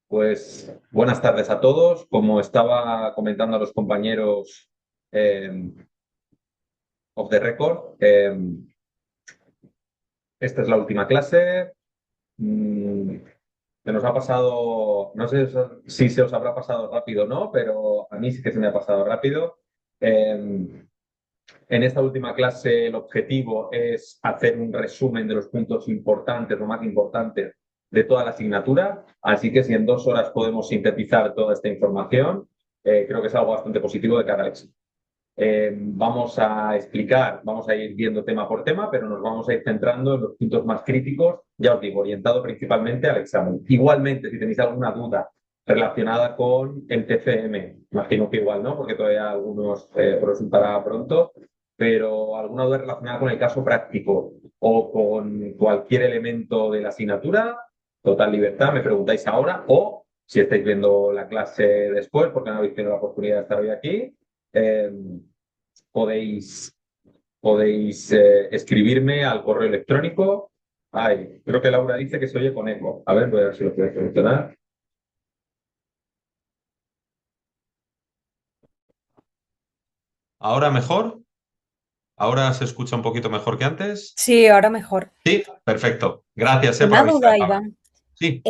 Pues buenas tardes a todos. Como estaba comentando a los compañeros eh, off the record, esta es la última clase. Mm, Se nos ha pasado, no sé si se os habrá pasado rápido o no, pero a mí sí que se me ha pasado rápido. Eh, en esta última clase el objetivo es hacer un resumen de los puntos importantes, lo más importantes de toda la asignatura. Así que si en 2 horas podemos sintetizar toda esta información, creo que es algo bastante positivo de cara al éxito. Vamos a explicar, vamos a ir viendo tema por tema, pero nos vamos a ir centrando en los puntos más críticos, ya os digo, orientado principalmente al examen. Igualmente, si tenéis alguna duda relacionada con el TCM, imagino que igual no, porque todavía algunos os resultará pronto, pero alguna duda relacionada con el caso práctico o con cualquier elemento de la asignatura, total libertad, me preguntáis ahora o si estáis viendo la clase después, porque no habéis tenido la oportunidad de estar hoy aquí, eh, podéis, podéis escribirme al correo electrónico. Ay, creo que Laura dice que se oye con eco. A ver, voy a ver si lo puedo solucionar. ¿Ahora mejor? ¿Ahora se escucha un poquito mejor que antes? Sí, ahora mejor. Sí, perfecto. Gracias, por Una duda, avisar. Iván. Sí,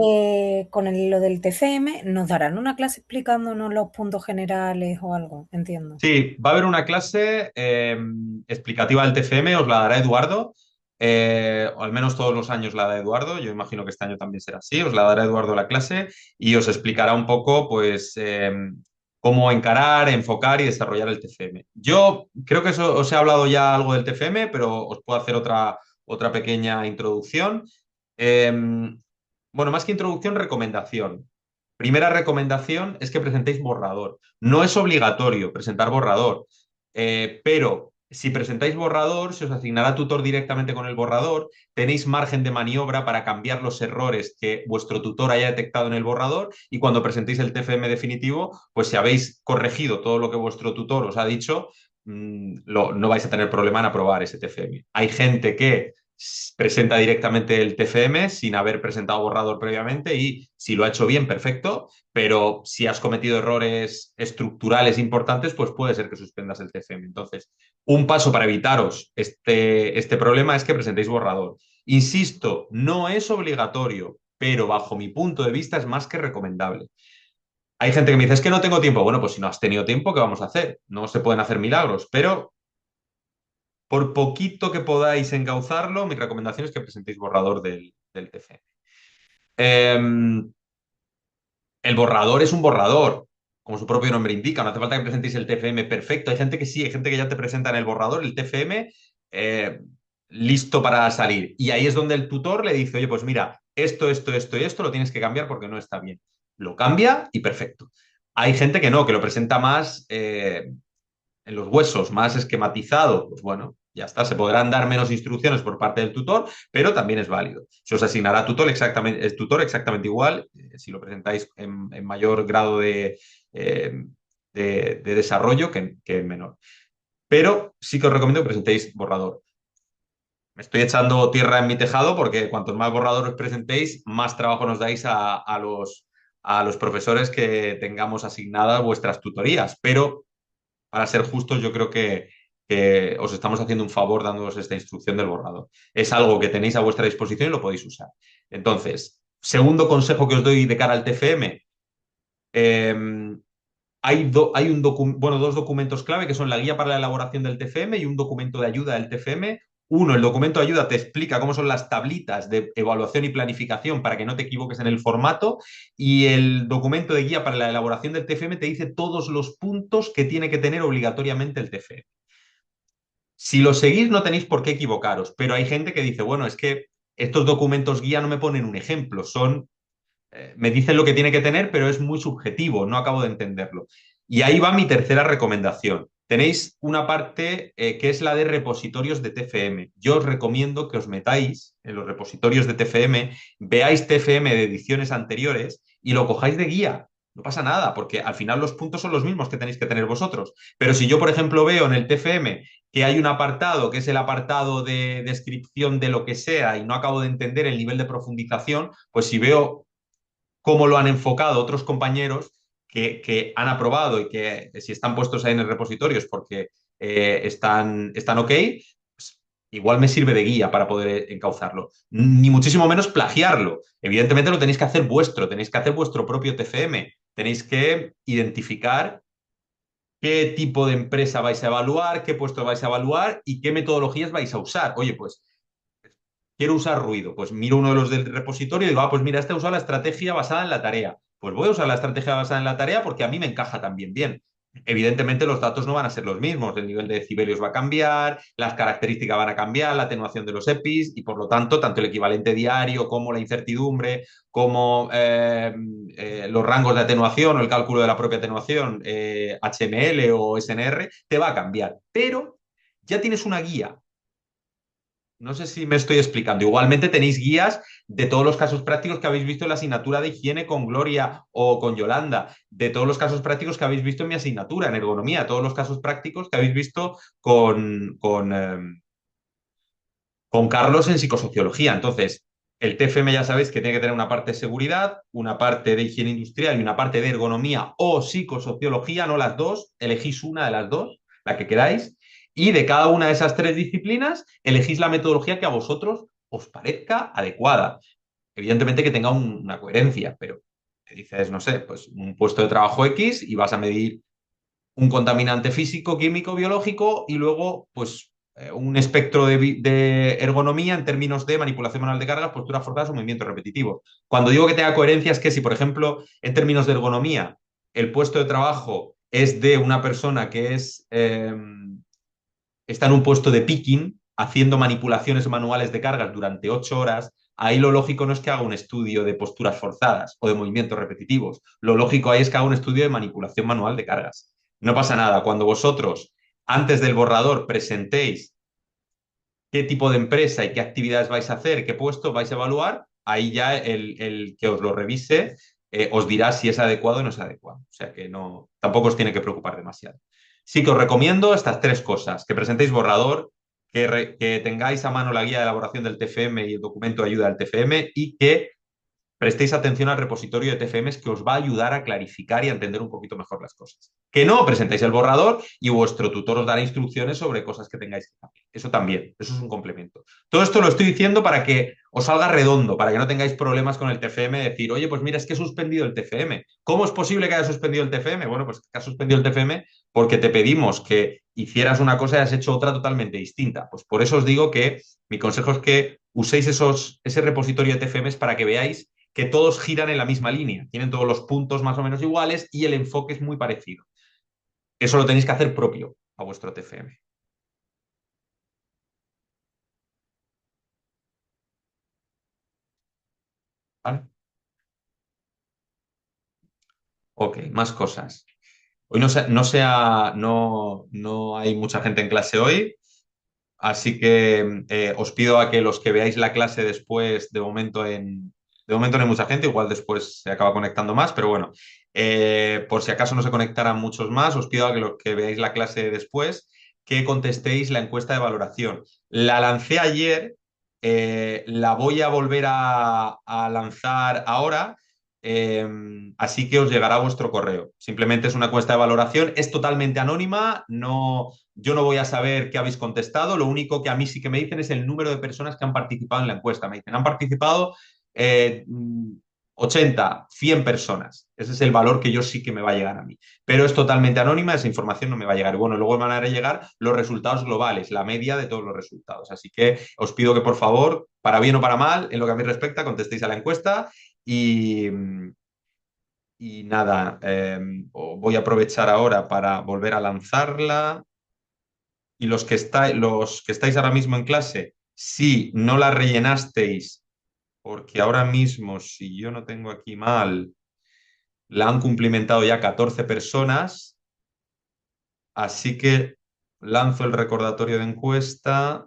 Con lo del TCM, ¿nos darán una clase explicándonos los puntos generales o algo? Entiendo. sí, va a haber una clase explicativa del TFM, os la dará Eduardo, o al menos todos los años la da Eduardo, yo imagino que este año también será así, os la dará Eduardo la clase y os explicará un poco, pues, cómo encarar, enfocar y desarrollar el TFM. Yo creo que os he hablado ya algo del TFM, pero os puedo hacer otra pequeña introducción. Eh, bueno, más que introducción, recomendación. Primera recomendación es que presentéis borrador. No es obligatorio presentar borrador, pero si presentáis borrador, se os asignará tutor directamente con el borrador, tenéis margen de maniobra para cambiar los errores que vuestro tutor haya detectado en el borrador y cuando presentéis el TFM definitivo, pues si habéis corregido todo lo que vuestro tutor os ha dicho, no vais a tener problema en aprobar ese TFM. Hay gente que presenta directamente el TFM sin haber presentado borrador previamente y si lo ha hecho bien, perfecto, pero si has cometido errores estructurales importantes, pues puede ser que suspendas el TFM. Entonces, un paso para evitaros este problema es que presentéis borrador. Insisto, no es obligatorio, pero bajo mi punto de vista es más que recomendable. Hay gente que me dice, es que no tengo tiempo. Bueno, pues si no has tenido tiempo, ¿qué vamos a hacer? No se pueden hacer milagros, pero por poquito que podáis encauzarlo, mi recomendación es que presentéis borrador del TFM. El borrador es un borrador, como su propio nombre indica, no hace falta que presentéis el TFM perfecto. Hay gente que sí, hay gente que ya te presenta en el borrador el TFM eh, listo para salir. Y ahí es donde el tutor le dice, oye, pues mira, esto y esto lo tienes que cambiar porque no está bien. Lo cambia y perfecto. Hay gente que no, que lo presenta más en los huesos, más esquematizado. Pues bueno, ya está, se podrán dar menos instrucciones por parte del tutor, pero también es válido. Se os asignará tutor exactamente igual, si lo presentáis en mayor grado de desarrollo que en menor. Pero sí que os recomiendo que presentéis borrador. Me estoy echando tierra en mi tejado porque cuantos más borradores presentéis, más trabajo nos dais a los profesores que tengamos asignadas vuestras tutorías. Pero para ser justos, yo creo que os estamos haciendo un favor dándoos esta instrucción del borrador. Es algo que tenéis a vuestra disposición y lo podéis usar. Entonces, segundo consejo que os doy de cara al TFM, eh, dos documentos clave que son la guía para la elaboración del TFM y un documento de ayuda del TFM. Uno, el documento de ayuda te explica cómo son las tablitas de evaluación y planificación para que no te equivoques en el formato y el documento de guía para la elaboración del TFM te dice todos los puntos que tiene que tener obligatoriamente el TFM. Si lo seguís no tenéis por qué equivocaros, pero hay gente que dice, bueno, es que estos documentos guía no me ponen un ejemplo, me dicen lo que tiene que tener, pero es muy subjetivo, no acabo de entenderlo. Y ahí va mi tercera recomendación. Tenéis una parte que es la de repositorios de TFM. Yo os recomiendo que os metáis en los repositorios de TFM, veáis TFM de ediciones anteriores y lo cojáis de guía. No pasa nada, porque al final los puntos son los mismos que tenéis que tener vosotros. Pero si yo, por ejemplo, veo en el TFM que hay un apartado que es el apartado de descripción de lo que sea y no acabo de entender el nivel de profundización, pues si veo cómo lo han enfocado otros compañeros que han aprobado y que si están puestos ahí en el repositorio es porque están ok, pues igual me sirve de guía para poder encauzarlo. Ni muchísimo menos plagiarlo. Evidentemente lo tenéis que hacer vuestro, tenéis que hacer vuestro propio TFM, tenéis que identificar qué tipo de empresa vais a evaluar, qué puesto vais a evaluar y qué metodologías vais a usar. Oye, pues quiero usar ruido. Pues miro uno de los del repositorio y digo, pues mira, este ha usado la estrategia basada en la tarea. Pues voy a usar la estrategia basada en la tarea porque a mí me encaja también bien. Evidentemente los datos no van a ser los mismos, el nivel de decibelios va a cambiar, las características van a cambiar, la atenuación de los EPIs y por lo tanto tanto el equivalente diario como la incertidumbre, como los rangos de atenuación o el cálculo de la propia atenuación, HML o SNR, te va a cambiar. Pero ya tienes una guía. No sé si me estoy explicando. Igualmente tenéis guías de todos los casos prácticos que habéis visto en la asignatura de higiene con Gloria o con Yolanda, de todos los casos prácticos que habéis visto en mi asignatura, en ergonomía, todos los casos prácticos que habéis visto con Carlos en psicosociología. Entonces, el TFM ya sabéis que tiene que tener una parte de seguridad, una parte de higiene industrial y una parte de ergonomía o psicosociología, no las dos, elegís una de las dos, la que queráis, y de cada una de esas tres disciplinas elegís la metodología que a vosotros os parezca adecuada. Evidentemente que tenga una coherencia, pero dices, no sé, pues un puesto de trabajo X y vas a medir un contaminante físico, químico, biológico y luego, pues, un espectro de ergonomía en términos de manipulación manual de cargas, posturas forzadas o movimientos repetitivos. Cuando digo que tenga coherencia es que si, por ejemplo, en términos de ergonomía, el puesto de trabajo es de una persona que está en un puesto de picking, haciendo manipulaciones manuales de cargas durante 8 horas, ahí lo lógico no es que haga un estudio de posturas forzadas o de movimientos repetitivos. Lo lógico ahí es que haga un estudio de manipulación manual de cargas. No pasa nada. Cuando vosotros, antes del borrador, presentéis qué tipo de empresa y qué actividades vais a hacer, qué puesto vais a evaluar, ahí ya el que os lo revise os dirá si es adecuado o no es adecuado. O sea que no, tampoco os tiene que preocupar demasiado. Sí que os recomiendo estas tres cosas, que presentéis borrador, que tengáis a mano la guía de elaboración del TFM y el documento de ayuda del TFM y que prestéis atención al repositorio de TFMs que os va a ayudar a clarificar y a entender un poquito mejor las cosas. Que no, presentéis el borrador y vuestro tutor os dará instrucciones sobre cosas que tengáis que cambiar. Eso también, eso es un complemento. Todo esto lo estoy diciendo para que os salga redondo, para que no tengáis problemas con el TFM, de decir, oye, pues mira, es que he suspendido el TFM. ¿Cómo es posible que haya suspendido el TFM? Bueno, pues que has suspendido el TFM porque te pedimos que hicieras una cosa y has hecho otra totalmente distinta. Pues por eso os digo que mi consejo es que uséis ese repositorio de TFMs para que veáis que todos giran en la misma línea, tienen todos los puntos más o menos iguales y el enfoque es muy parecido. Eso lo tenéis que hacer propio a vuestro TFM. ¿Vale? Ok, más cosas. Hoy no hay mucha gente en clase hoy, así que os pido a que los que veáis la clase después, de momento no hay mucha gente, igual después se acaba conectando más, pero bueno, por si acaso no se conectaran muchos más, os pido a que los que veáis la clase después, que contestéis la encuesta de valoración. La lancé ayer, la voy a volver a lanzar ahora. Así que os llegará a vuestro correo. Simplemente es una encuesta de valoración, es totalmente anónima, no, yo no voy a saber qué habéis contestado, lo único que a mí sí que me dicen es el número de personas que han participado en la encuesta. Me dicen, han participado 80, 100 personas. Ese es el valor que yo sí que me va a llegar a mí. Pero es totalmente anónima, esa información no me va a llegar. Y bueno, luego me van a llegar los resultados globales, la media de todos los resultados. Así que os pido que, por favor, para bien o para mal, en lo que a mí respecta, contestéis a la encuesta y, y nada, voy a aprovechar ahora para volver a lanzarla. Y los que estáis ahora mismo en clase, si no la rellenasteis, porque ahora mismo, si yo no tengo aquí mal, la han cumplimentado ya 14 personas, así que lanzo el recordatorio de encuesta.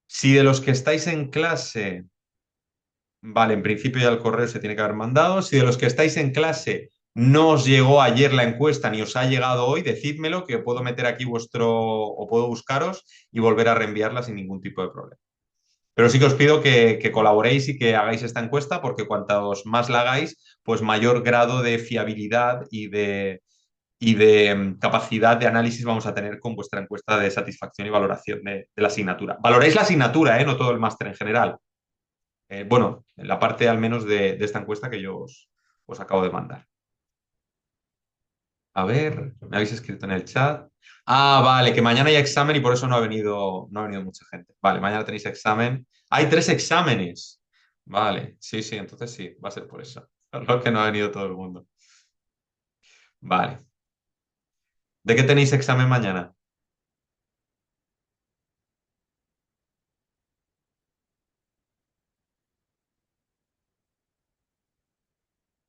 Si de los que estáis en clase, vale, en principio ya el correo se tiene que haber mandado. Si de los que estáis en clase no os llegó ayer la encuesta ni os ha llegado hoy, decídmelo que puedo meter aquí vuestro o puedo buscaros y volver a reenviarla sin ningún tipo de problema. Pero sí que os pido que colaboréis y que hagáis esta encuesta porque cuantos más la hagáis, pues mayor grado de fiabilidad y de capacidad de análisis vamos a tener con vuestra encuesta de satisfacción y valoración de la asignatura. Valoréis la asignatura, ¿eh? No todo el máster en general. Bueno, en la parte al menos de esta encuesta que yo os acabo de mandar. A ver, me habéis escrito en el chat. Ah, vale, que mañana hay examen y por eso no ha venido mucha gente. Vale, mañana tenéis examen. Hay 3 exámenes. Vale, sí, sí, entonces sí, va a ser por eso. Lo que no ha venido todo el mundo. Vale. ¿De qué tenéis examen mañana?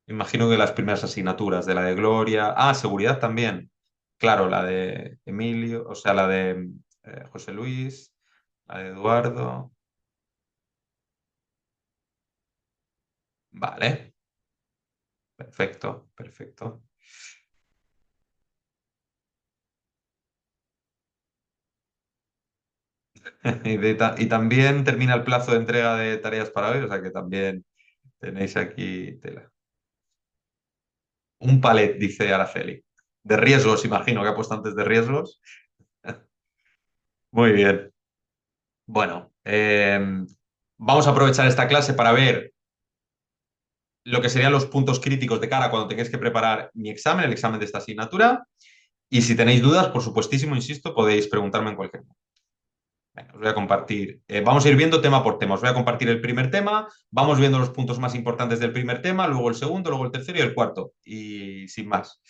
Imagino que las primeras asignaturas de la de Gloria. Ah, seguridad también. Claro, la de Emilio, o sea, la de José Luis, la de Eduardo. Vale, perfecto, perfecto. Y también termina el plazo de entrega de tareas para hoy, o sea que también tenéis aquí tela. Un palet, dice Araceli. De riesgos, imagino que ha puesto antes de riesgos. Muy bien. Bueno, vamos a aprovechar esta clase para ver lo que serían los puntos críticos de cara cuando tengáis que preparar mi examen, el examen de esta asignatura. Y si tenéis dudas, por supuestísimo, insisto, podéis preguntarme en cualquier momento. Venga, os voy a compartir. Vamos a ir viendo tema por tema. Os voy a compartir el primer tema, vamos viendo los puntos más importantes del primer tema, luego el segundo, luego el tercero y el cuarto. Y sin más.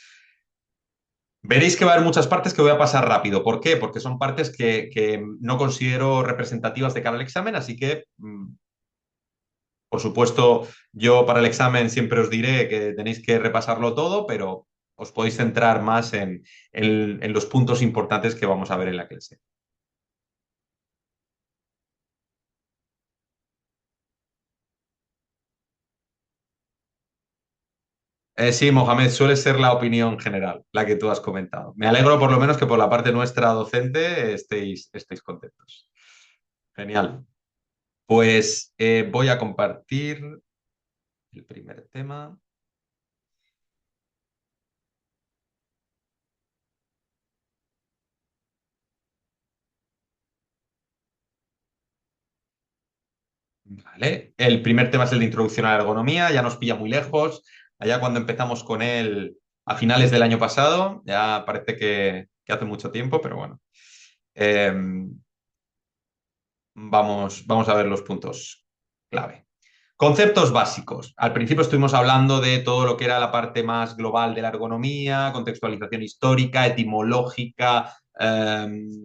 Veréis que va a haber muchas partes que voy a pasar rápido. ¿Por qué? Porque son partes que no considero representativas de cara al examen, así que, por supuesto, yo para el examen siempre os diré que tenéis que repasarlo todo, pero os podéis centrar más en los puntos importantes que vamos a ver en la clase. Sí, Mohamed, suele ser la opinión general, la que tú has comentado. Me alegro por lo menos que por la parte nuestra docente estéis contentos. Genial. Pues voy a compartir el primer tema. Vale. El primer tema es el de introducción a la ergonomía, ya nos pilla muy lejos. Allá cuando empezamos con él a finales del año pasado, ya parece que hace mucho tiempo, pero bueno. Eh, vamos a ver los puntos clave. Conceptos básicos. Al principio estuvimos hablando de todo lo que era la parte más global de la ergonomía, contextualización histórica, etimológica, eh,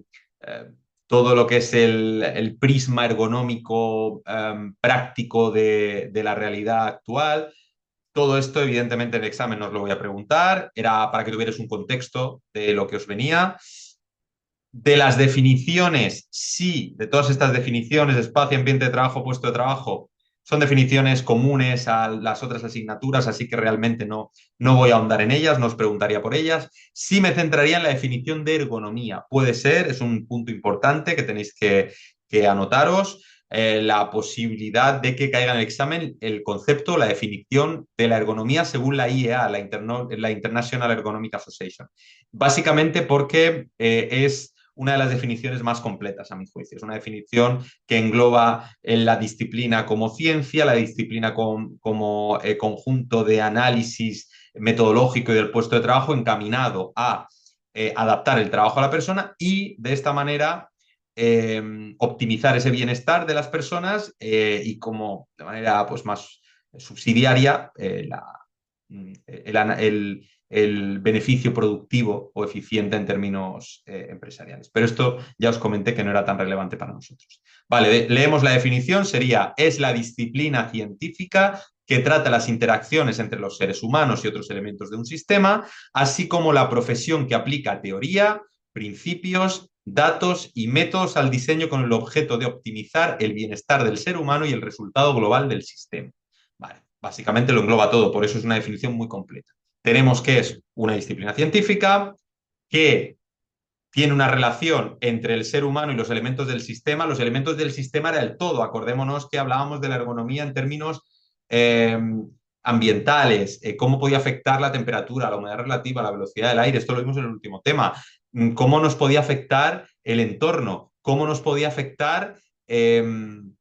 todo lo que es el prisma ergonómico práctico de la realidad actual. Todo esto, evidentemente, en el examen no os lo voy a preguntar. Era para que tuvierais un contexto de lo que os venía. De las definiciones, sí, de todas estas definiciones, espacio, ambiente de trabajo, puesto de trabajo, son definiciones comunes a las otras asignaturas, así que realmente no voy a ahondar en ellas, no os preguntaría por ellas. Sí me centraría en la definición de ergonomía. Puede ser, es un punto importante que tenéis que anotaros, la posibilidad de que caiga en el examen el concepto, la definición de la ergonomía según la IEA, la International Ergonomic Association. Básicamente porque es una de las definiciones más completas, a mi juicio. Es una definición que engloba la disciplina como ciencia, la disciplina como conjunto de análisis metodológico y del puesto de trabajo encaminado a adaptar el trabajo a la persona y de esta manera optimizar ese bienestar de las personas y como de manera pues, más subsidiaria el beneficio productivo o eficiente en términos empresariales. Pero esto ya os comenté que no era tan relevante para nosotros. Vale, leemos la definición, es la disciplina científica que trata las interacciones entre los seres humanos y otros elementos de un sistema, así como la profesión que aplica teoría, principios, datos y métodos al diseño con el objeto de optimizar el bienestar del ser humano y el resultado global del sistema. Vale, básicamente lo engloba todo, por eso es una definición muy completa. Tenemos que es una disciplina científica que tiene una relación entre el ser humano y los elementos del sistema. Los elementos del sistema era el todo. Acordémonos que hablábamos de la ergonomía en términos eh, ambientales, cómo podía afectar la temperatura, la humedad relativa, la velocidad del aire. Esto lo vimos en el último tema. Cómo nos podía afectar el entorno, cómo nos podía afectar el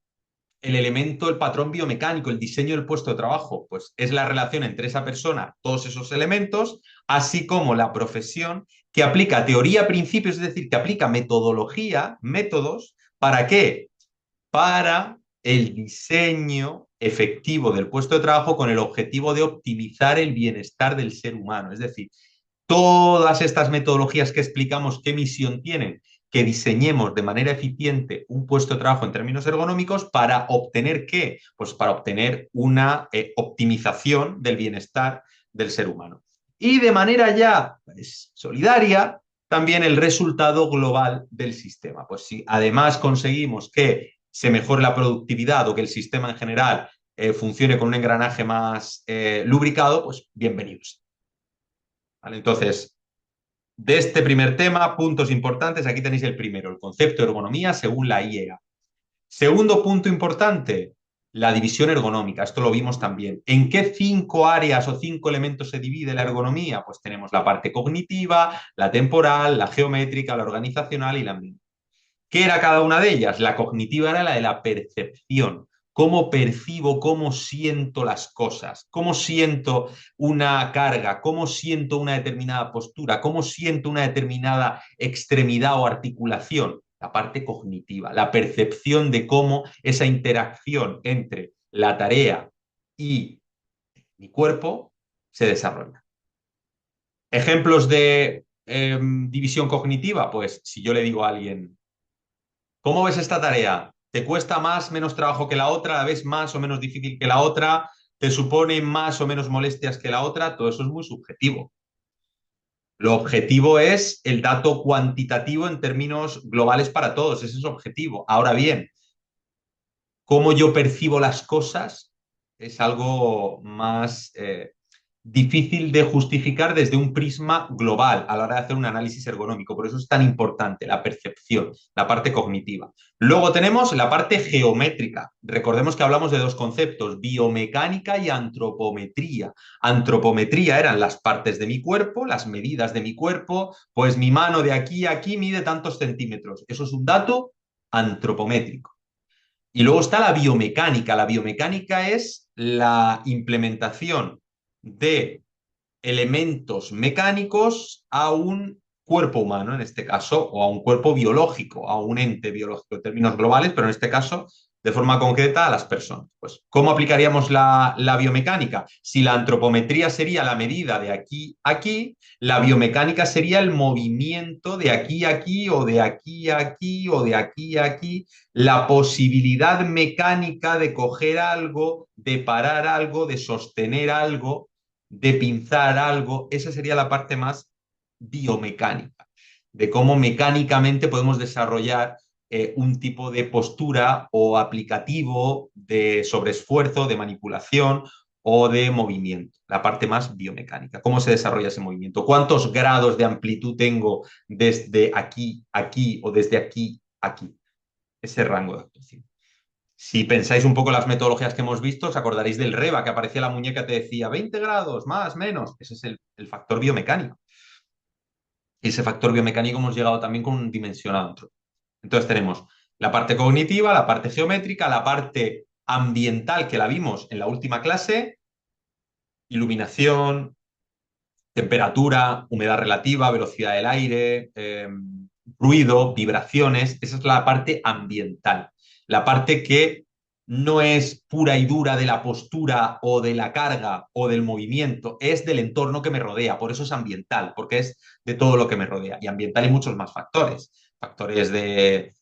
elemento, el patrón biomecánico, el diseño del puesto de trabajo, pues es la relación entre esa persona, todos esos elementos, así como la profesión que aplica teoría, principios, es decir, que aplica metodología, métodos, ¿para qué? Para el diseño efectivo del puesto de trabajo con el objetivo de optimizar el bienestar del ser humano. Es decir, todas estas metodologías que explicamos qué misión tienen, que diseñemos de manera eficiente un puesto de trabajo en términos ergonómicos para obtener qué? Pues para obtener una optimización del bienestar del ser humano. Y de manera ya pues, solidaria, también el resultado global del sistema. Pues si además conseguimos que se mejore la productividad o que el sistema en general funcione con un engranaje más lubricado, pues bienvenidos. ¿Vale? Entonces, de este primer tema, puntos importantes, aquí tenéis el primero, el concepto de ergonomía según la IEA. Segundo punto importante, la división ergonómica. Esto lo vimos también. ¿En qué 5 áreas o 5 elementos se divide la ergonomía? Pues tenemos la parte cognitiva, la temporal, la geométrica, la organizacional y la ambiental. ¿Qué era cada una de ellas? La cognitiva era la de la percepción. ¿Cómo percibo, cómo siento las cosas? ¿Cómo siento una carga? ¿Cómo siento una determinada postura? ¿Cómo siento una determinada extremidad o articulación? La parte cognitiva, la percepción de cómo esa interacción entre la tarea y mi cuerpo se desarrolla. Ejemplos de división cognitiva, pues si yo le digo a alguien, ¿cómo ves esta tarea? ¿Te cuesta más, menos trabajo que la otra? ¿La ves más o menos difícil que la otra? ¿Te supone más o menos molestias que la otra? Todo eso es muy subjetivo. Lo objetivo es el dato cuantitativo en términos globales para todos. Ese es objetivo. Ahora bien, cómo yo percibo las cosas es algo más difícil de justificar desde un prisma global a la hora de hacer un análisis ergonómico. Por eso es tan importante la percepción, la parte cognitiva. Luego tenemos la parte geométrica. Recordemos que hablamos de dos conceptos, biomecánica y antropometría. Antropometría eran las partes de mi cuerpo, las medidas de mi cuerpo, pues mi mano de aquí a aquí mide tantos centímetros. Eso es un dato antropométrico. Y luego está la biomecánica. La biomecánica es la implementación de elementos mecánicos a un cuerpo humano, en este caso, o a un cuerpo biológico, a un ente biológico en términos globales, pero en este caso, de forma concreta, a las personas. Pues, ¿cómo aplicaríamos la biomecánica? Si la antropometría sería la medida de aquí a aquí, la biomecánica sería el movimiento de aquí a aquí, o de aquí a aquí, o de aquí a aquí, la posibilidad mecánica de coger algo, de parar algo, de sostener algo, de pinzar algo, esa sería la parte más biomecánica, de cómo mecánicamente podemos desarrollar un tipo de postura o aplicativo de sobreesfuerzo, de manipulación o de movimiento, la parte más biomecánica. ¿Cómo se desarrolla ese movimiento? ¿Cuántos grados de amplitud tengo desde aquí, aquí o desde aquí, aquí? Ese rango de actuación. Si pensáis un poco en las metodologías que hemos visto, os acordaréis del REBA, que aparecía la muñeca, te decía 20 grados, más, menos. Ese es el factor biomecánico. Y ese factor biomecánico hemos llegado también con un dimensionado. Entonces tenemos la parte cognitiva, la parte geométrica, la parte ambiental, que la vimos en la última clase, iluminación, temperatura, humedad relativa, velocidad del aire, ruido, vibraciones. Esa es la parte ambiental. La parte que no es pura y dura de la postura o de la carga o del movimiento, es del entorno que me rodea. Por eso es ambiental, porque es de todo lo que me rodea. Y ambiental hay muchos más factores. Factores de,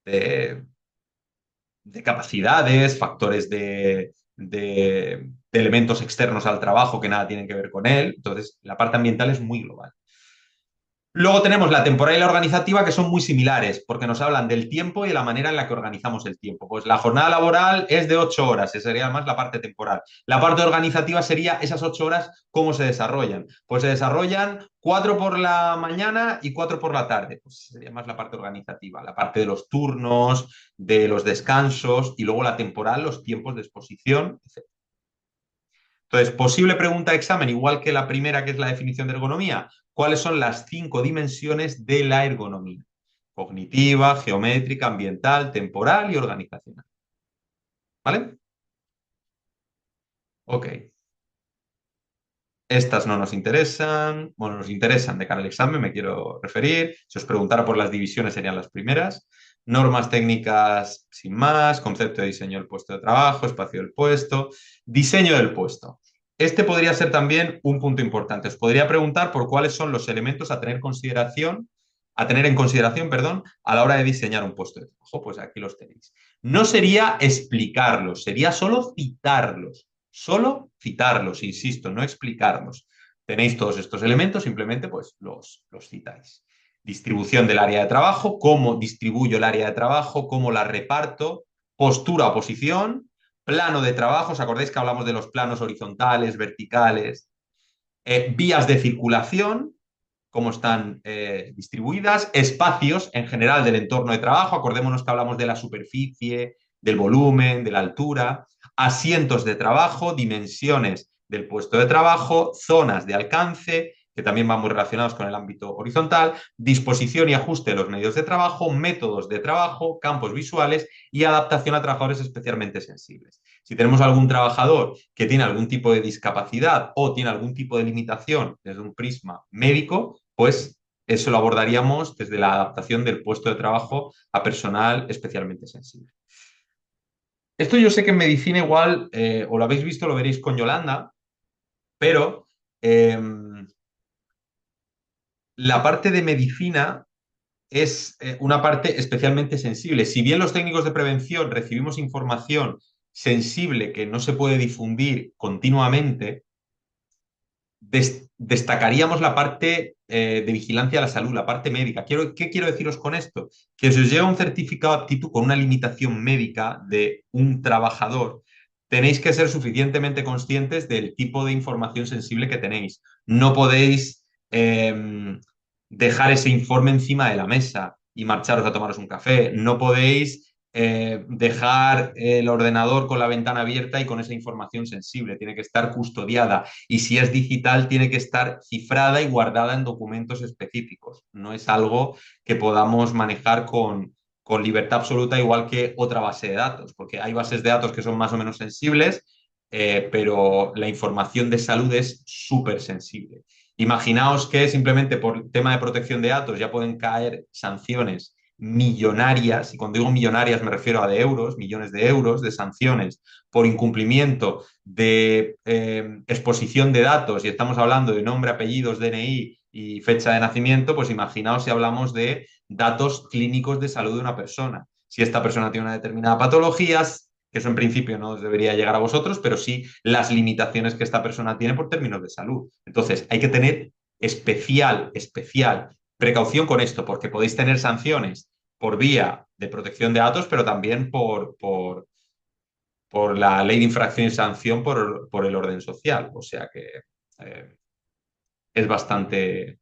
de capacidades, factores de elementos externos al trabajo que nada tienen que ver con él. Entonces, la parte ambiental es muy global. Luego tenemos la temporal y la organizativa, que son muy similares, porque nos hablan del tiempo y de la manera en la que organizamos el tiempo. Pues la jornada laboral es de 8 horas, esa sería más la parte temporal. La parte organizativa sería esas 8 horas, ¿cómo se desarrollan? Pues se desarrollan 4 por la mañana y 4 por la tarde. Pues sería más la parte organizativa, la parte de los turnos, de los descansos y luego la temporal, los tiempos de exposición, etc. Entonces, posible pregunta de examen, igual que la primera, que es la definición de ergonomía. ¿Cuáles son las 5 dimensiones de la ergonomía? Cognitiva, geométrica, ambiental, temporal y organizacional. ¿Vale? Ok. Estas no nos interesan. Bueno, nos interesan de cara al examen, me quiero referir. Si os preguntara por las divisiones, serían las primeras. Normas técnicas sin más, concepto de diseño del puesto de trabajo, espacio del puesto, diseño del puesto. Este podría ser también un punto importante. Os podría preguntar por cuáles son los elementos a tener en consideración, perdón, a la hora de diseñar un puesto de trabajo. Pues aquí los tenéis. No sería explicarlos, sería solo citarlos, insisto, no explicarlos. Tenéis todos estos elementos, simplemente pues los citáis. Distribución del área de trabajo, cómo distribuyo el área de trabajo, cómo la reparto, postura o posición, plano de trabajo, ¿os acordáis que hablamos de los planos horizontales, verticales? Vías de circulación, cómo están distribuidas, espacios en general del entorno de trabajo, acordémonos que hablamos de la superficie, del volumen, de la altura, asientos de trabajo, dimensiones del puesto de trabajo, zonas de alcance, que también van muy relacionados con el ámbito horizontal, disposición y ajuste de los medios de trabajo, métodos de trabajo, campos visuales y adaptación a trabajadores especialmente sensibles. Si tenemos algún trabajador que tiene algún tipo de discapacidad o tiene algún tipo de limitación desde un prisma médico, pues eso lo abordaríamos desde la adaptación del puesto de trabajo a personal especialmente sensible. Esto yo sé que en medicina igual, o lo habéis visto, lo veréis con Yolanda, pero eh, la parte de medicina es una parte especialmente sensible. Si bien los técnicos de prevención recibimos información sensible que no se puede difundir continuamente, destacaríamos la parte de vigilancia a la salud, la parte médica. ¿Qué quiero deciros con esto? Que si os llega un certificado de aptitud con una limitación médica de un trabajador, tenéis que ser suficientemente conscientes del tipo de información sensible que tenéis. No podéis dejar ese informe encima de la mesa y marcharos a tomaros un café. No podéis dejar el ordenador con la ventana abierta y con esa información sensible. Tiene que estar custodiada y si es digital tiene que estar cifrada y guardada en documentos específicos. No es algo que podamos manejar con libertad absoluta igual que otra base de datos, porque hay bases de datos que son más o menos sensibles, pero la información de salud es súper sensible. Imaginaos que simplemente por tema de protección de datos ya pueden caer sanciones millonarias, y cuando digo millonarias me refiero a de euros, millones de euros de sanciones por incumplimiento de exposición de datos, y estamos hablando de nombre, apellidos, DNI y fecha de nacimiento, pues imaginaos si hablamos de datos clínicos de salud de una persona. Si esta persona tiene una determinada patología, que eso en principio no os debería llegar a vosotros, pero sí las limitaciones que esta persona tiene por términos de salud. Entonces, hay que tener especial precaución con esto, porque podéis tener sanciones por vía de protección de datos, pero también por la ley de infracción y sanción por el orden social. O sea que eh, es bastante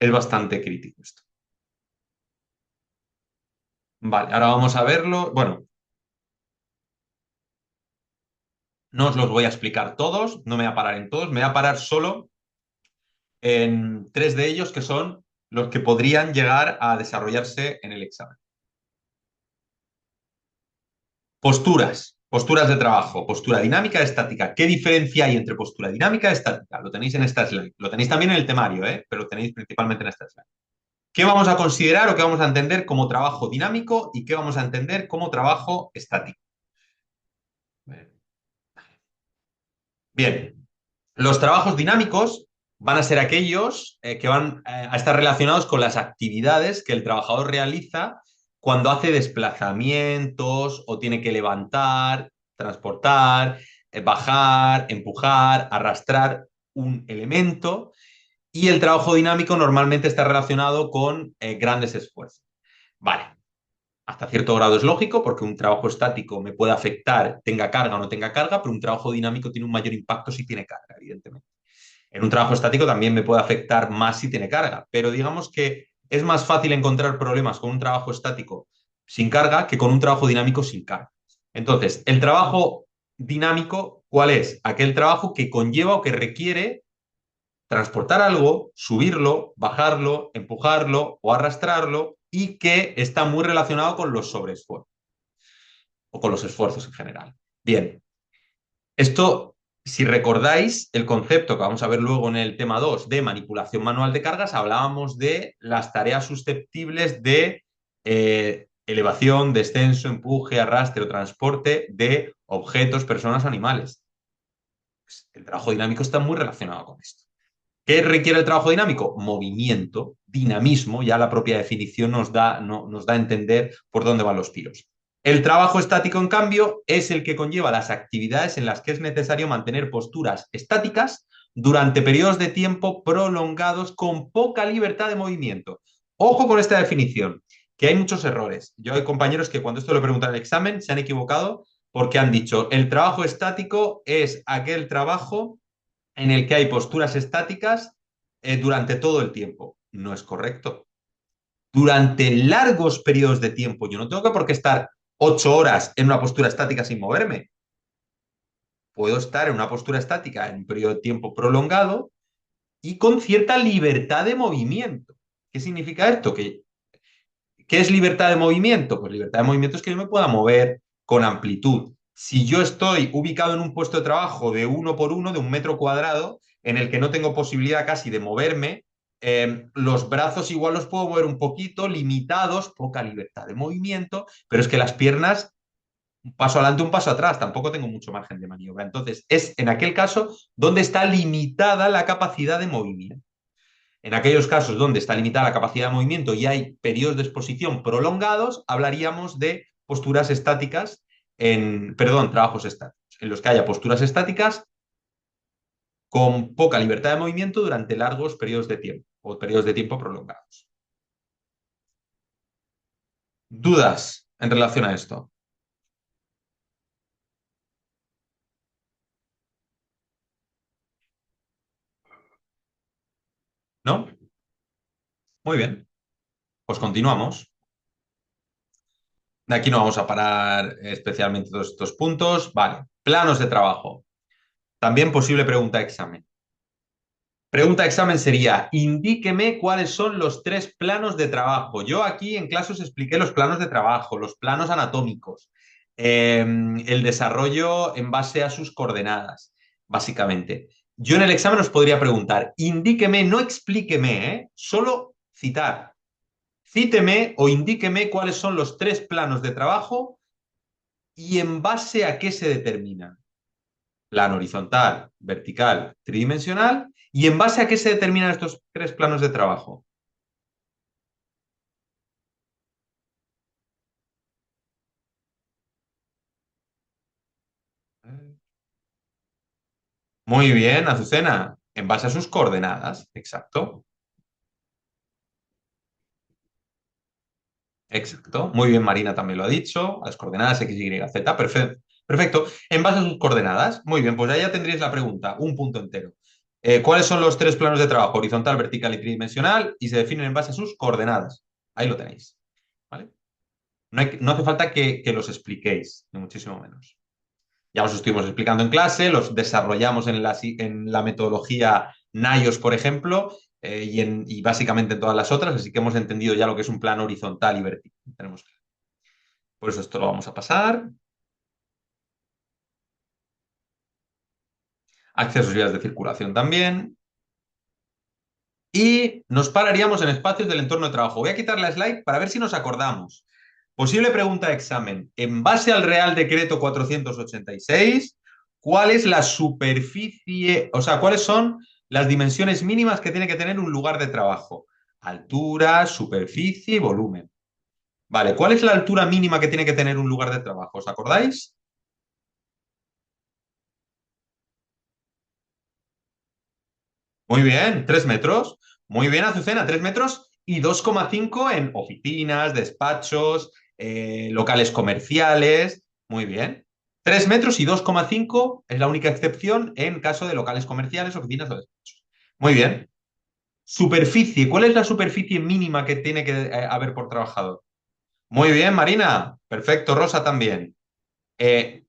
crítico esto. Vale, ahora vamos a verlo. Bueno, no os los voy a explicar todos, no me voy a parar en todos, me voy a parar solo en tres de ellos que son los que podrían llegar a desarrollarse en el examen. Posturas de trabajo, postura dinámica, estática. ¿Qué diferencia hay entre postura dinámica y estática? Lo tenéis en esta slide. Lo tenéis también en el temario, pero lo tenéis principalmente en esta slide. ¿Qué vamos a considerar o qué vamos a entender como trabajo dinámico y qué vamos a entender como trabajo estático? Bien, los trabajos dinámicos van a ser aquellos que van a estar relacionados con las actividades que el trabajador realiza cuando hace desplazamientos o tiene que levantar, transportar, bajar, empujar, arrastrar un elemento Y el trabajo dinámico normalmente está relacionado con grandes esfuerzos. Vale, hasta cierto grado es lógico porque un trabajo estático me puede afectar, tenga carga o no tenga carga, pero un trabajo dinámico tiene un mayor impacto si tiene carga, evidentemente. En un trabajo estático también me puede afectar más si tiene carga, pero digamos que es más fácil encontrar problemas con un trabajo estático sin carga que con un trabajo dinámico sin carga. Entonces, el trabajo dinámico, ¿cuál es? Aquel trabajo que conlleva o que requiere transportar algo, subirlo, bajarlo, empujarlo o arrastrarlo y que está muy relacionado con los sobreesfuerzos o con los esfuerzos en general. Bien, esto, si recordáis el concepto que vamos a ver luego en el tema 2 de manipulación manual de cargas, hablábamos de las tareas susceptibles de elevación, descenso, empuje, arrastre o transporte de objetos, personas, animales. Pues el trabajo dinámico está muy relacionado con esto. ¿Qué requiere el trabajo dinámico? Movimiento, dinamismo, ya la propia definición nos da a entender por dónde van los tiros. El trabajo estático, en cambio, es el que conlleva las actividades en las que es necesario mantener posturas estáticas durante periodos de tiempo prolongados con poca libertad de movimiento. Ojo con esta definición, que hay muchos errores. Yo hay compañeros que cuando esto lo preguntan en el examen se han equivocado porque han dicho el trabajo estático es aquel trabajo en el que hay posturas estáticas durante todo el tiempo. No es correcto. Durante largos periodos de tiempo. Yo no tengo que por qué estar 8 horas en una postura estática sin moverme. Puedo estar en una postura estática en un periodo de tiempo prolongado y con cierta libertad de movimiento. ¿Qué significa esto? ¿Qué es libertad de movimiento? Pues libertad de movimiento es que yo me pueda mover con amplitud. Si yo estoy ubicado en un puesto de trabajo de 1 por 1, de 1 metro cuadrado, en el que no tengo posibilidad casi de moverme, los brazos igual los puedo mover un poquito, limitados, poca libertad de movimiento, pero es que las piernas, un paso adelante, un paso atrás, tampoco tengo mucho margen de maniobra. Entonces, es en aquel caso donde está limitada la capacidad de movimiento. En aquellos casos donde está limitada la capacidad de movimiento y hay periodos de exposición prolongados, hablaríamos de posturas estáticas, perdón, trabajos estáticos, en los que haya posturas estáticas con poca libertad de movimiento durante largos periodos de tiempo o periodos de tiempo prolongados. ¿Dudas en relación a esto? ¿No? Muy bien, pues continuamos. De aquí no vamos a parar especialmente todos estos puntos. Vale, planos de trabajo. También posible pregunta de examen. Pregunta de examen sería, indíqueme cuáles son los 3 planos de trabajo. Yo aquí en clase os expliqué los planos de trabajo, los planos anatómicos, el desarrollo en base a sus coordenadas, básicamente. Yo en el examen os podría preguntar, indíqueme, no explíqueme, solo citar. Cíteme o indíqueme cuáles son los 3 planos de trabajo y en base a qué se determinan. Plano horizontal, vertical, tridimensional. ¿Y en base a qué se determinan estos 3 planos de trabajo? Muy bien, Azucena. En base a sus coordenadas. Exacto. Exacto. Muy bien, Marina también lo ha dicho. Las coordenadas X, Y, Z. Perfecto. Perfecto. En base a sus coordenadas. Muy bien, pues ahí ya tendréis la pregunta. Un punto entero. ¿Cuáles son los 3 planos de trabajo? Horizontal, vertical y tridimensional. Y se definen en base a sus coordenadas. Ahí lo tenéis. ¿Vale? No hace falta que los expliquéis, ni muchísimo menos. Ya os estuvimos explicando en clase, los desarrollamos en la metodología NAIOS, por ejemplo, y básicamente en todas las otras, así que hemos entendido ya lo que es un plano horizontal y vertical. Por eso esto lo vamos a pasar. Accesos y vías de circulación también. Y nos pararíamos en espacios del entorno de trabajo. Voy a quitar la slide para ver si nos acordamos. Posible pregunta de examen. En base al Real Decreto 486, ¿cuál es la superficie, o sea, cuáles son las dimensiones mínimas que tiene que tener un lugar de trabajo? Altura, superficie y volumen. Vale, ¿cuál es la altura mínima que tiene que tener un lugar de trabajo? ¿Os acordáis? Muy bien, 3 metros. Muy bien, Azucena, 3 metros y 2,5 en oficinas, despachos, locales comerciales. Muy bien. 3 metros y 2,5 es la única excepción en caso de locales comerciales, oficinas o despachos. Muy bien. Superficie. ¿Cuál es la superficie mínima que tiene que haber por trabajador? Muy bien, Marina. Perfecto, Rosa también.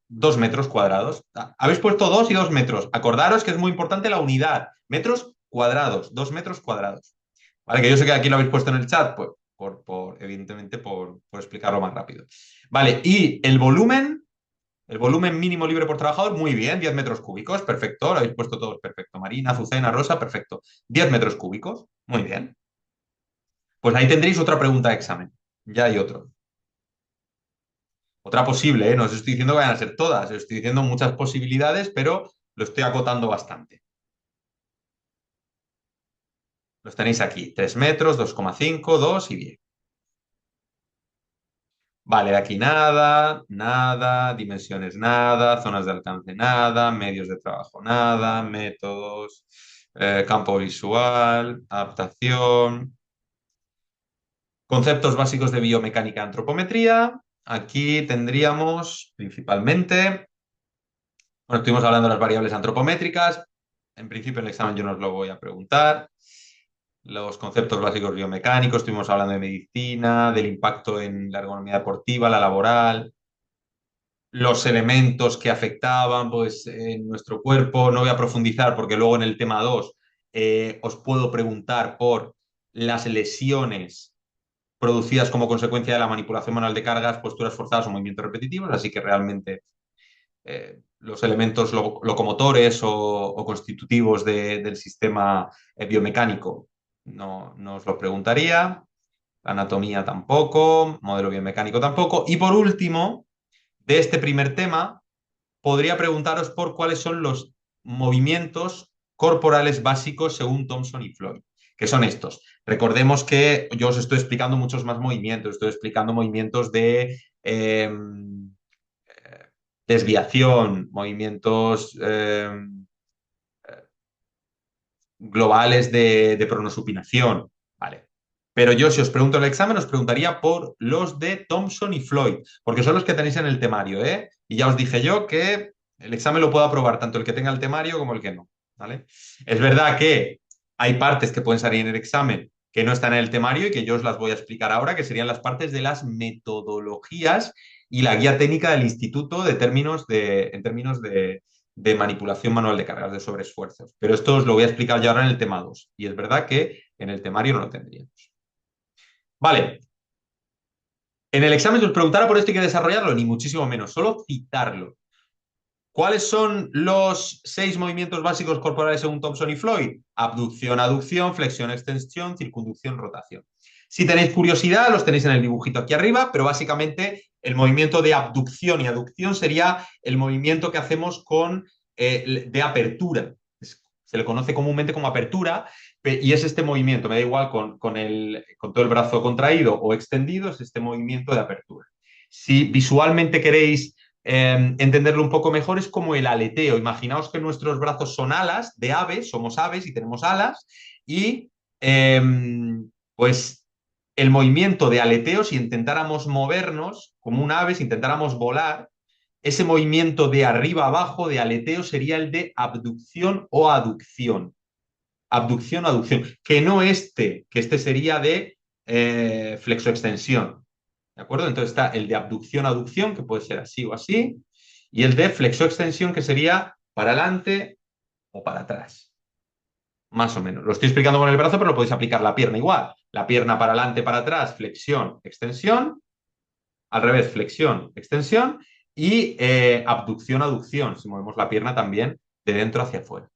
2 metros cuadrados. Habéis puesto 2 y 2 metros. Acordaros que es muy importante la unidad. Metros cuadrados, 2 metros cuadrados. Vale, que yo sé que aquí lo habéis puesto en el chat, pues evidentemente, por explicarlo más rápido. Vale, y el volumen mínimo libre por trabajador, muy bien, 10 metros cúbicos, perfecto, lo habéis puesto todos perfecto. Marina, Azucena, Rosa, perfecto. 10 metros cúbicos, muy bien. Pues ahí tendréis otra pregunta de examen. Ya hay otro. Otra posible, ¿eh? No os estoy diciendo que vayan a ser todas, os estoy diciendo muchas posibilidades, pero lo estoy acotando bastante. Los tenéis aquí, 3 metros, 2,5, 2 y 10. Vale, de aquí nada, nada, dimensiones nada, zonas de alcance nada, medios de trabajo nada, métodos, campo visual, adaptación, conceptos básicos de biomecánica y antropometría. Aquí tendríamos principalmente, bueno, estuvimos hablando de las variables antropométricas. En principio en el examen yo no os lo voy a preguntar. Los conceptos básicos biomecánicos, estuvimos hablando de medicina, del impacto en la ergonomía deportiva, la laboral, los elementos que afectaban pues, en nuestro cuerpo. No voy a profundizar porque luego en el tema 2 os puedo preguntar por las lesiones producidas como consecuencia de la manipulación manual de cargas, posturas forzadas o movimientos repetitivos, así que realmente los elementos locomotores o constitutivos del sistema biomecánico no os lo preguntaría, anatomía tampoco, modelo biomecánico tampoco. Y por último, de este primer tema, podría preguntaros por cuáles son los movimientos corporales básicos según Thomson y Floyd, que son estos. Recordemos que yo os estoy explicando muchos más movimientos, estoy explicando movimientos de desviación, movimientos globales de pronosupinación. Vale. Pero yo, si os pregunto en el examen, os preguntaría por los de Thomson y Floyd, porque son los que tenéis en el temario, ¿eh? Y ya os dije yo que el examen lo puedo aprobar tanto el que tenga el temario como el que no, ¿vale? Es verdad que hay partes que pueden salir en el examen que no están en el temario y que yo os las voy a explicar ahora, que serían las partes de las metodologías y la guía técnica del instituto en términos de manipulación manual de cargas de sobreesfuerzos. Pero esto os lo voy a explicar ya ahora en el tema 2. Y es verdad que en el temario no lo tendríamos. Vale. En el examen, si os preguntara por esto hay que desarrollarlo, ni muchísimo menos, solo citarlo. ¿Cuáles son los 6 movimientos básicos corporales según Thomson y Floyd? Abducción, aducción, flexión, extensión, circunducción, rotación. Si tenéis curiosidad, los tenéis en el dibujito aquí arriba, pero básicamente el movimiento de abducción y aducción sería el movimiento que hacemos de apertura. Se le conoce comúnmente como apertura y es este movimiento, me da igual con todo el brazo contraído o extendido, es este movimiento de apertura. Si visualmente queréis entenderlo un poco mejor, es como el aleteo. Imaginaos que nuestros brazos son alas de aves, somos aves y tenemos alas, y eh, pues el movimiento de aleteo, si intentáramos movernos como un ave, si intentáramos volar, ese movimiento de arriba a abajo, de aleteo, sería el de abducción o aducción. Abducción o aducción. Que no que este sería de flexoextensión. ¿De acuerdo? Entonces está el de abducción-aducción, que puede ser así o así, y el de flexo-extensión, que sería para adelante o para atrás. Más o menos. Lo estoy explicando con el brazo, pero lo podéis aplicar la pierna igual. La pierna para adelante, para atrás, flexión, extensión. Al revés, flexión, extensión. Y abducción-aducción, si movemos la pierna también de dentro hacia afuera.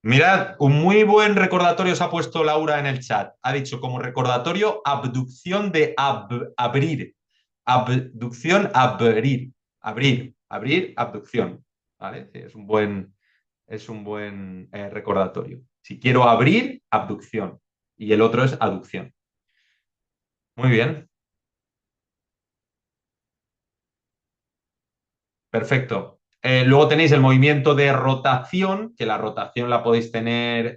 Mirad, un muy buen recordatorio os ha puesto Laura en el chat. Ha dicho como recordatorio abducción de abrir. Abducción, abrir. Abrir, abrir, abducción. ¿Vale? Sí, es un buen recordatorio. Si quiero abrir, abducción. Y el otro es aducción. Muy bien. Perfecto. Luego tenéis el movimiento de rotación, que la rotación la podéis tener.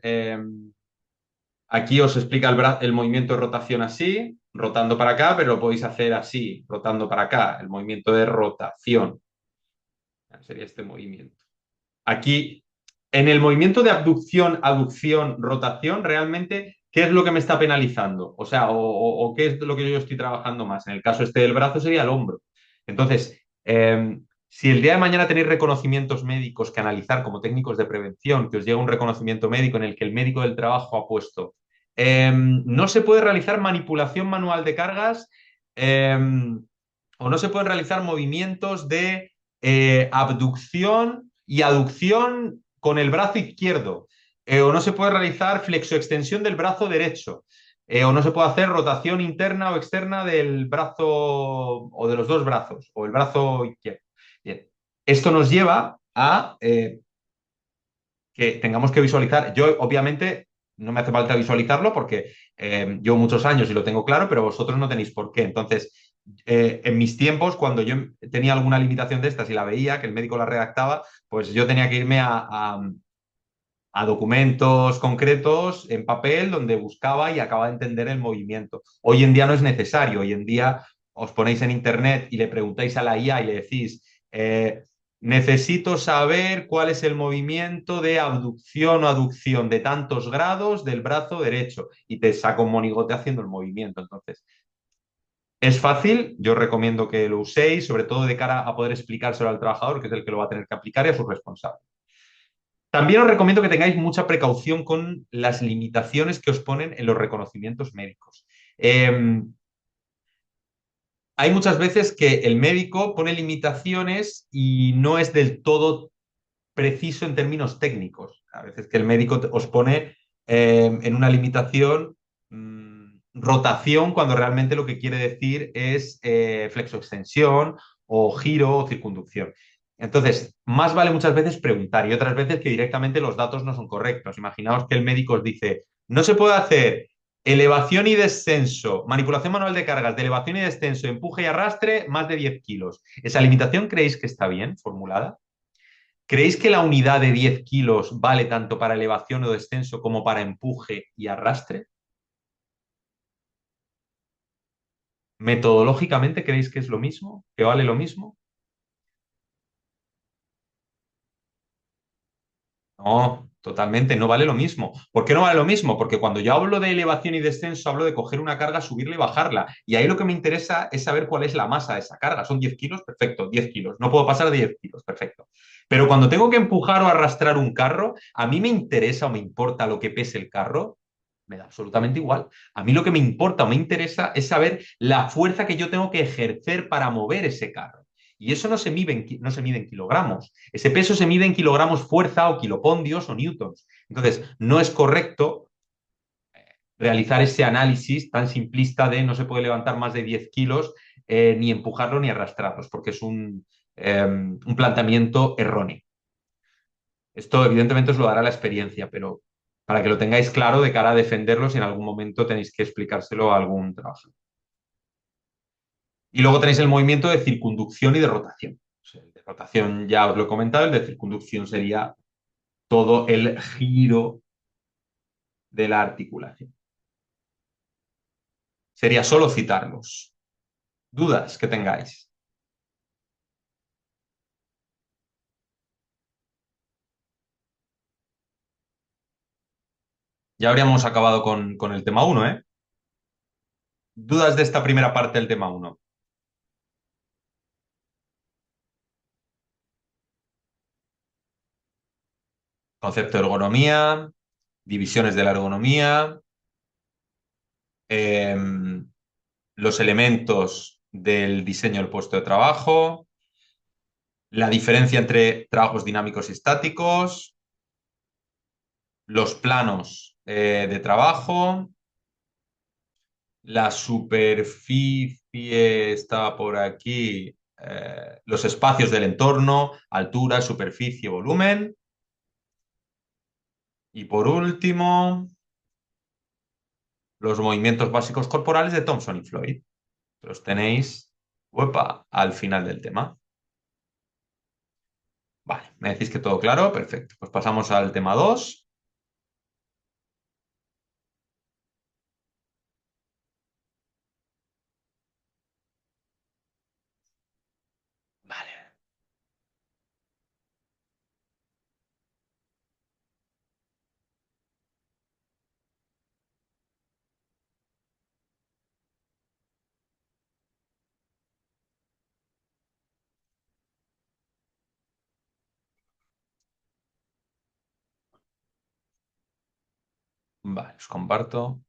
Aquí os explica el movimiento de rotación así, rotando para acá, pero lo podéis hacer así, rotando para acá. El movimiento de rotación sería este movimiento. Aquí, en el movimiento de abducción, aducción, rotación, realmente, ¿qué es lo que me está penalizando? O sea, o qué es lo que yo estoy trabajando más. En el caso este del brazo sería el hombro. Entonces, si el día de mañana tenéis reconocimientos médicos que analizar como técnicos de prevención, que os llega un reconocimiento médico en el que el médico del trabajo ha puesto, no se puede realizar manipulación manual de cargas, o no se pueden realizar movimientos de abducción y aducción con el brazo izquierdo, o no se puede realizar flexoextensión del brazo derecho, o no se puede hacer rotación interna o externa del brazo o de los dos brazos, o el brazo izquierdo. Bien. Esto nos lleva a que tengamos que visualizar. Yo, obviamente, no me hace falta visualizarlo porque llevo muchos años y lo tengo claro, pero vosotros no tenéis por qué. Entonces, en mis tiempos, cuando yo tenía alguna limitación de estas y la veía, que el médico la redactaba, pues yo tenía que irme a documentos concretos en papel donde buscaba y acababa de entender el movimiento. Hoy en día no es necesario. Hoy en día os ponéis en internet y le preguntáis a la IA y le decís, necesito saber cuál es el movimiento de abducción o aducción de tantos grados del brazo derecho y te saca un monigote haciendo el movimiento. Entonces, es fácil, yo recomiendo que lo uséis, sobre todo de cara a poder explicárselo al trabajador, que es el que lo va a tener que aplicar, y a su responsable. También os recomiendo que tengáis mucha precaución con las limitaciones que os ponen en los reconocimientos médicos. Hay muchas veces que el médico pone limitaciones y no es del todo preciso en términos técnicos. A veces que el médico os pone en una limitación rotación cuando realmente lo que quiere decir es flexoextensión o giro o circunducción. Entonces, más vale muchas veces preguntar y otras veces que directamente los datos no son correctos. Imaginaos que el médico os dice, no se puede hacer elevación y descenso, manipulación manual de cargas, de elevación y descenso, empuje y arrastre, más de 10 kilos. ¿Esa limitación creéis que está bien formulada? ¿Creéis que la unidad de 10 kilos vale tanto para elevación o descenso como para empuje y arrastre? ¿Metodológicamente creéis que es lo mismo? ¿Que vale lo mismo? No, totalmente, no vale lo mismo. ¿Por qué no vale lo mismo? Porque cuando yo hablo de elevación y descenso, hablo de coger una carga, subirla y bajarla. Y ahí lo que me interesa es saber cuál es la masa de esa carga. ¿Son 10 kilos? Perfecto, 10 kilos. No puedo pasar de 10 kilos, perfecto. Pero cuando tengo que empujar o arrastrar un carro, a mí me interesa o me importa lo que pese el carro. Me da absolutamente igual. A mí lo que me importa o me interesa es saber la fuerza que yo tengo que ejercer para mover ese carro. Y eso no se mide en kilogramos. Ese peso se mide en kilogramos fuerza o kilopondios o newtons. Entonces, no es correcto realizar ese análisis tan simplista de no se puede levantar más de 10 kilos, ni empujarlo ni arrastrarlos, porque es un planteamiento erróneo. Esto evidentemente os lo dará la experiencia, pero para que lo tengáis claro de cara a defenderlo si en algún momento tenéis que explicárselo a algún trabajador. Y luego tenéis el movimiento de circunducción y de rotación. O sea, el de rotación ya os lo he comentado, el de circunducción sería todo el giro de la articulación. Sería solo citarlos. ¿Dudas que tengáis? Ya habríamos acabado con el tema uno, ¿eh? ¿Dudas de esta primera parte del tema uno? Concepto de ergonomía, divisiones de la ergonomía, eh, los elementos del diseño del puesto de trabajo, la diferencia entre trabajos dinámicos y estáticos, los planos de trabajo, la superficie está por aquí, los espacios del entorno, altura, superficie, volumen. Y por último, los movimientos básicos corporales de Thompson y Floyd. Los tenéis, uepa, al final del tema. Vale, me decís que todo claro, perfecto. Pues pasamos al tema 2. Vale, vale, os comparto.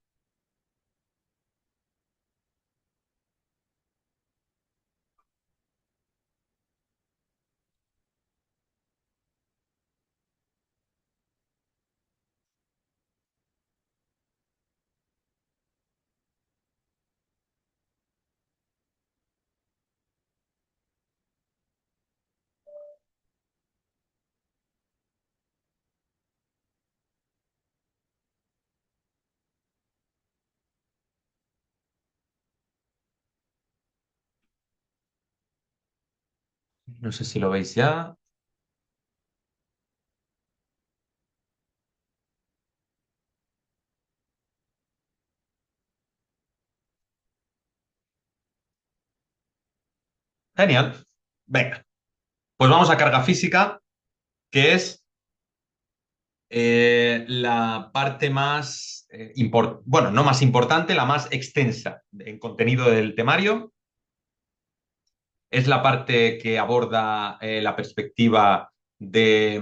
No sé si lo veis ya. Genial. Venga, pues vamos a carga física, que es la parte más, bueno, no más importante, la más extensa en contenido del temario. Es la parte que aborda la perspectiva de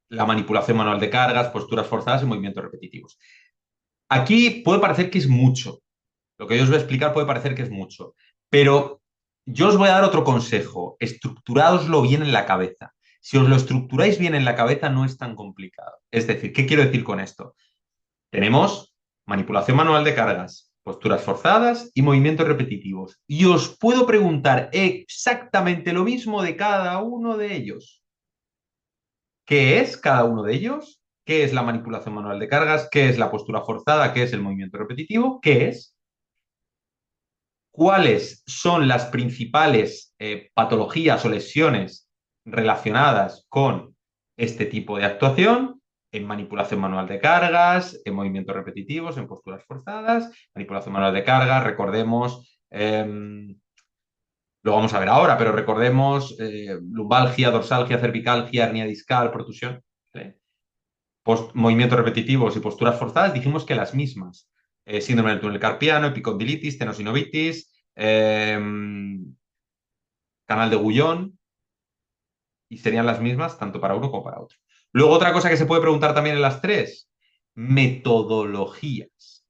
la manipulación manual de cargas, posturas forzadas y movimientos repetitivos. Aquí puede parecer que es mucho. Lo que yo os voy a explicar puede parecer que es mucho, pero yo os voy a dar otro consejo. Estructuraoslo bien en la cabeza. Si os lo estructuráis bien en la cabeza, no es tan complicado. Es decir, ¿qué quiero decir con esto? Tenemos manipulación manual de cargas, posturas forzadas y movimientos repetitivos. Y os puedo preguntar exactamente lo mismo de cada uno de ellos. ¿Qué es cada uno de ellos? ¿Qué es la manipulación manual de cargas? ¿Qué es la postura forzada? ¿Qué es el movimiento repetitivo? ¿Qué es? ¿Cuáles son las principales patologías o lesiones relacionadas con este tipo de actuación? En manipulación manual de cargas, en movimientos repetitivos, en posturas forzadas, manipulación manual de cargas, recordemos, lo vamos a ver ahora, pero recordemos lumbalgia, dorsalgia, cervicalgia, hernia discal, protusión. ¿Vale? Movimientos repetitivos y posturas forzadas, dijimos que las mismas. Síndrome del túnel carpiano, epicondilitis, tenosinovitis, canal de Gullón, y serían las mismas tanto para uno como para otro. Luego, otra cosa que se puede preguntar también en las tres, metodologías.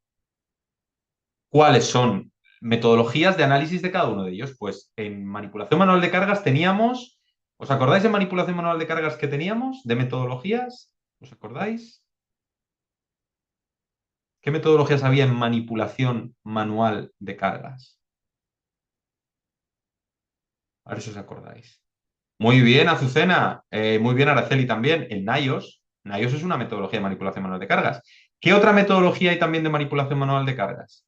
¿Cuáles son metodologías de análisis de cada uno de ellos? Pues en manipulación manual de cargas teníamos, ¿os acordáis de manipulación manual de cargas que teníamos? ¿De metodologías? ¿Os acordáis? ¿Qué metodologías había en manipulación manual de cargas? A ver si os acordáis. Muy bien, Azucena. Muy bien, Araceli también. El NIOS. NIOS es una metodología de manipulación manual de cargas. ¿Qué otra metodología hay también de manipulación manual de cargas?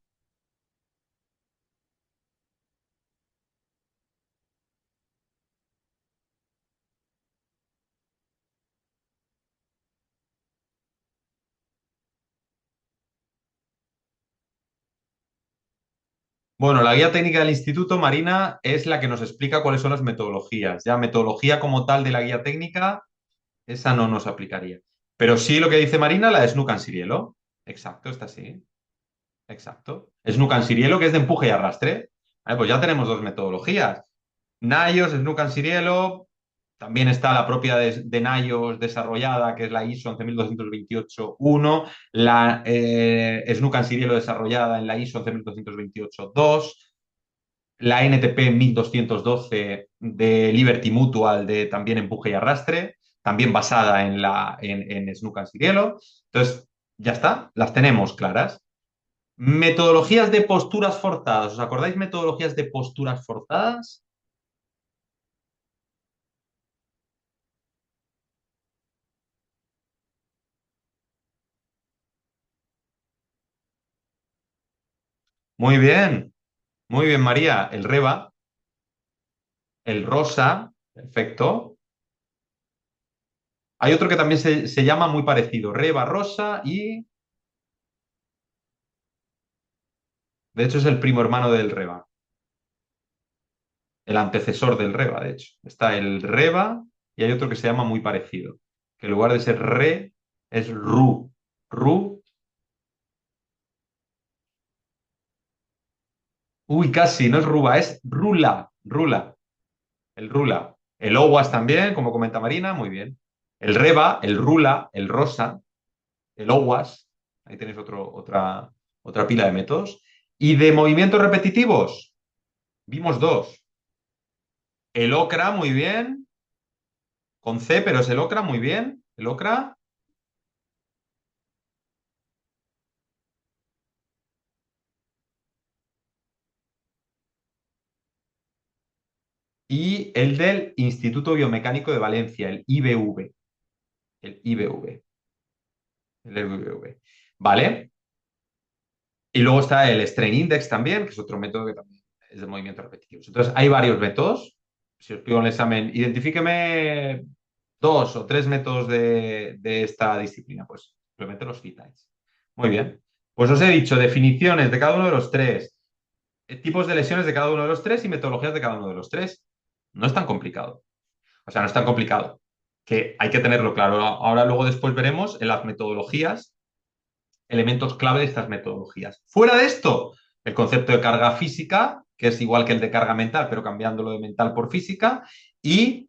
Bueno, la guía técnica del Instituto Marina es la que nos explica cuáles son las metodologías. Ya metodología como tal de la guía técnica, esa no nos aplicaría. Pero sí lo que dice Marina, la de Snucan Sirielo. Exacto, está así. Exacto. Snucan Sirielo, que es de empuje y arrastre. Vale, pues ya tenemos dos metodologías. Naios, Snucan Sirielo, también está la propia de Naios desarrollada, que es la ISO 11228-1, la Snucan Sirielo desarrollada en la ISO 11228-2, la NTP 1212 de Liberty Mutual de también empuje y arrastre, también basada en Snucan Sirielo. Entonces, ya está, las tenemos claras. Metodologías de posturas forzadas. ¿Os acordáis metodologías de posturas forzadas? Muy bien, María. El REBA, el ROSA, perfecto. Hay otro que también se llama muy parecido, Reba, Rosa y... De hecho es el primo hermano del Reba, el antecesor del Reba, de hecho. Está el Reba y hay otro que se llama muy parecido, que en lugar de ser Re es Ru. Ru, uy, casi, no es Ruba, es Rula, Rula, el Rula. El Owas también, como comenta Marina, muy bien. El Reba, el Rula, el Rosa, el OWASP, ahí tenéis otra pila de métodos. Y de movimientos repetitivos, vimos dos. El OCRA, muy bien, con C, pero es el OCRA, muy bien. El OCRA. Y el del Instituto Biomecánico de Valencia, el IBV. El IBV. El IBV. ¿Vale? Y luego está el Strain Index también, que es otro método que también es de movimientos repetitivos. Entonces, hay varios métodos. Si os pido en el examen, identifíqueme dos o tres métodos de esta disciplina, pues simplemente los citáis. Muy bien. Pues os he dicho definiciones de cada uno de los tres, tipos de lesiones de cada uno de los tres y metodologías de cada uno de los tres. No es tan complicado. O sea, no es tan complicado. Que hay que tenerlo claro. Ahora luego después veremos en las metodologías elementos clave de estas metodologías. Fuera de esto, el concepto de carga física, que es igual que el de carga mental, pero cambiándolo de mental por física, y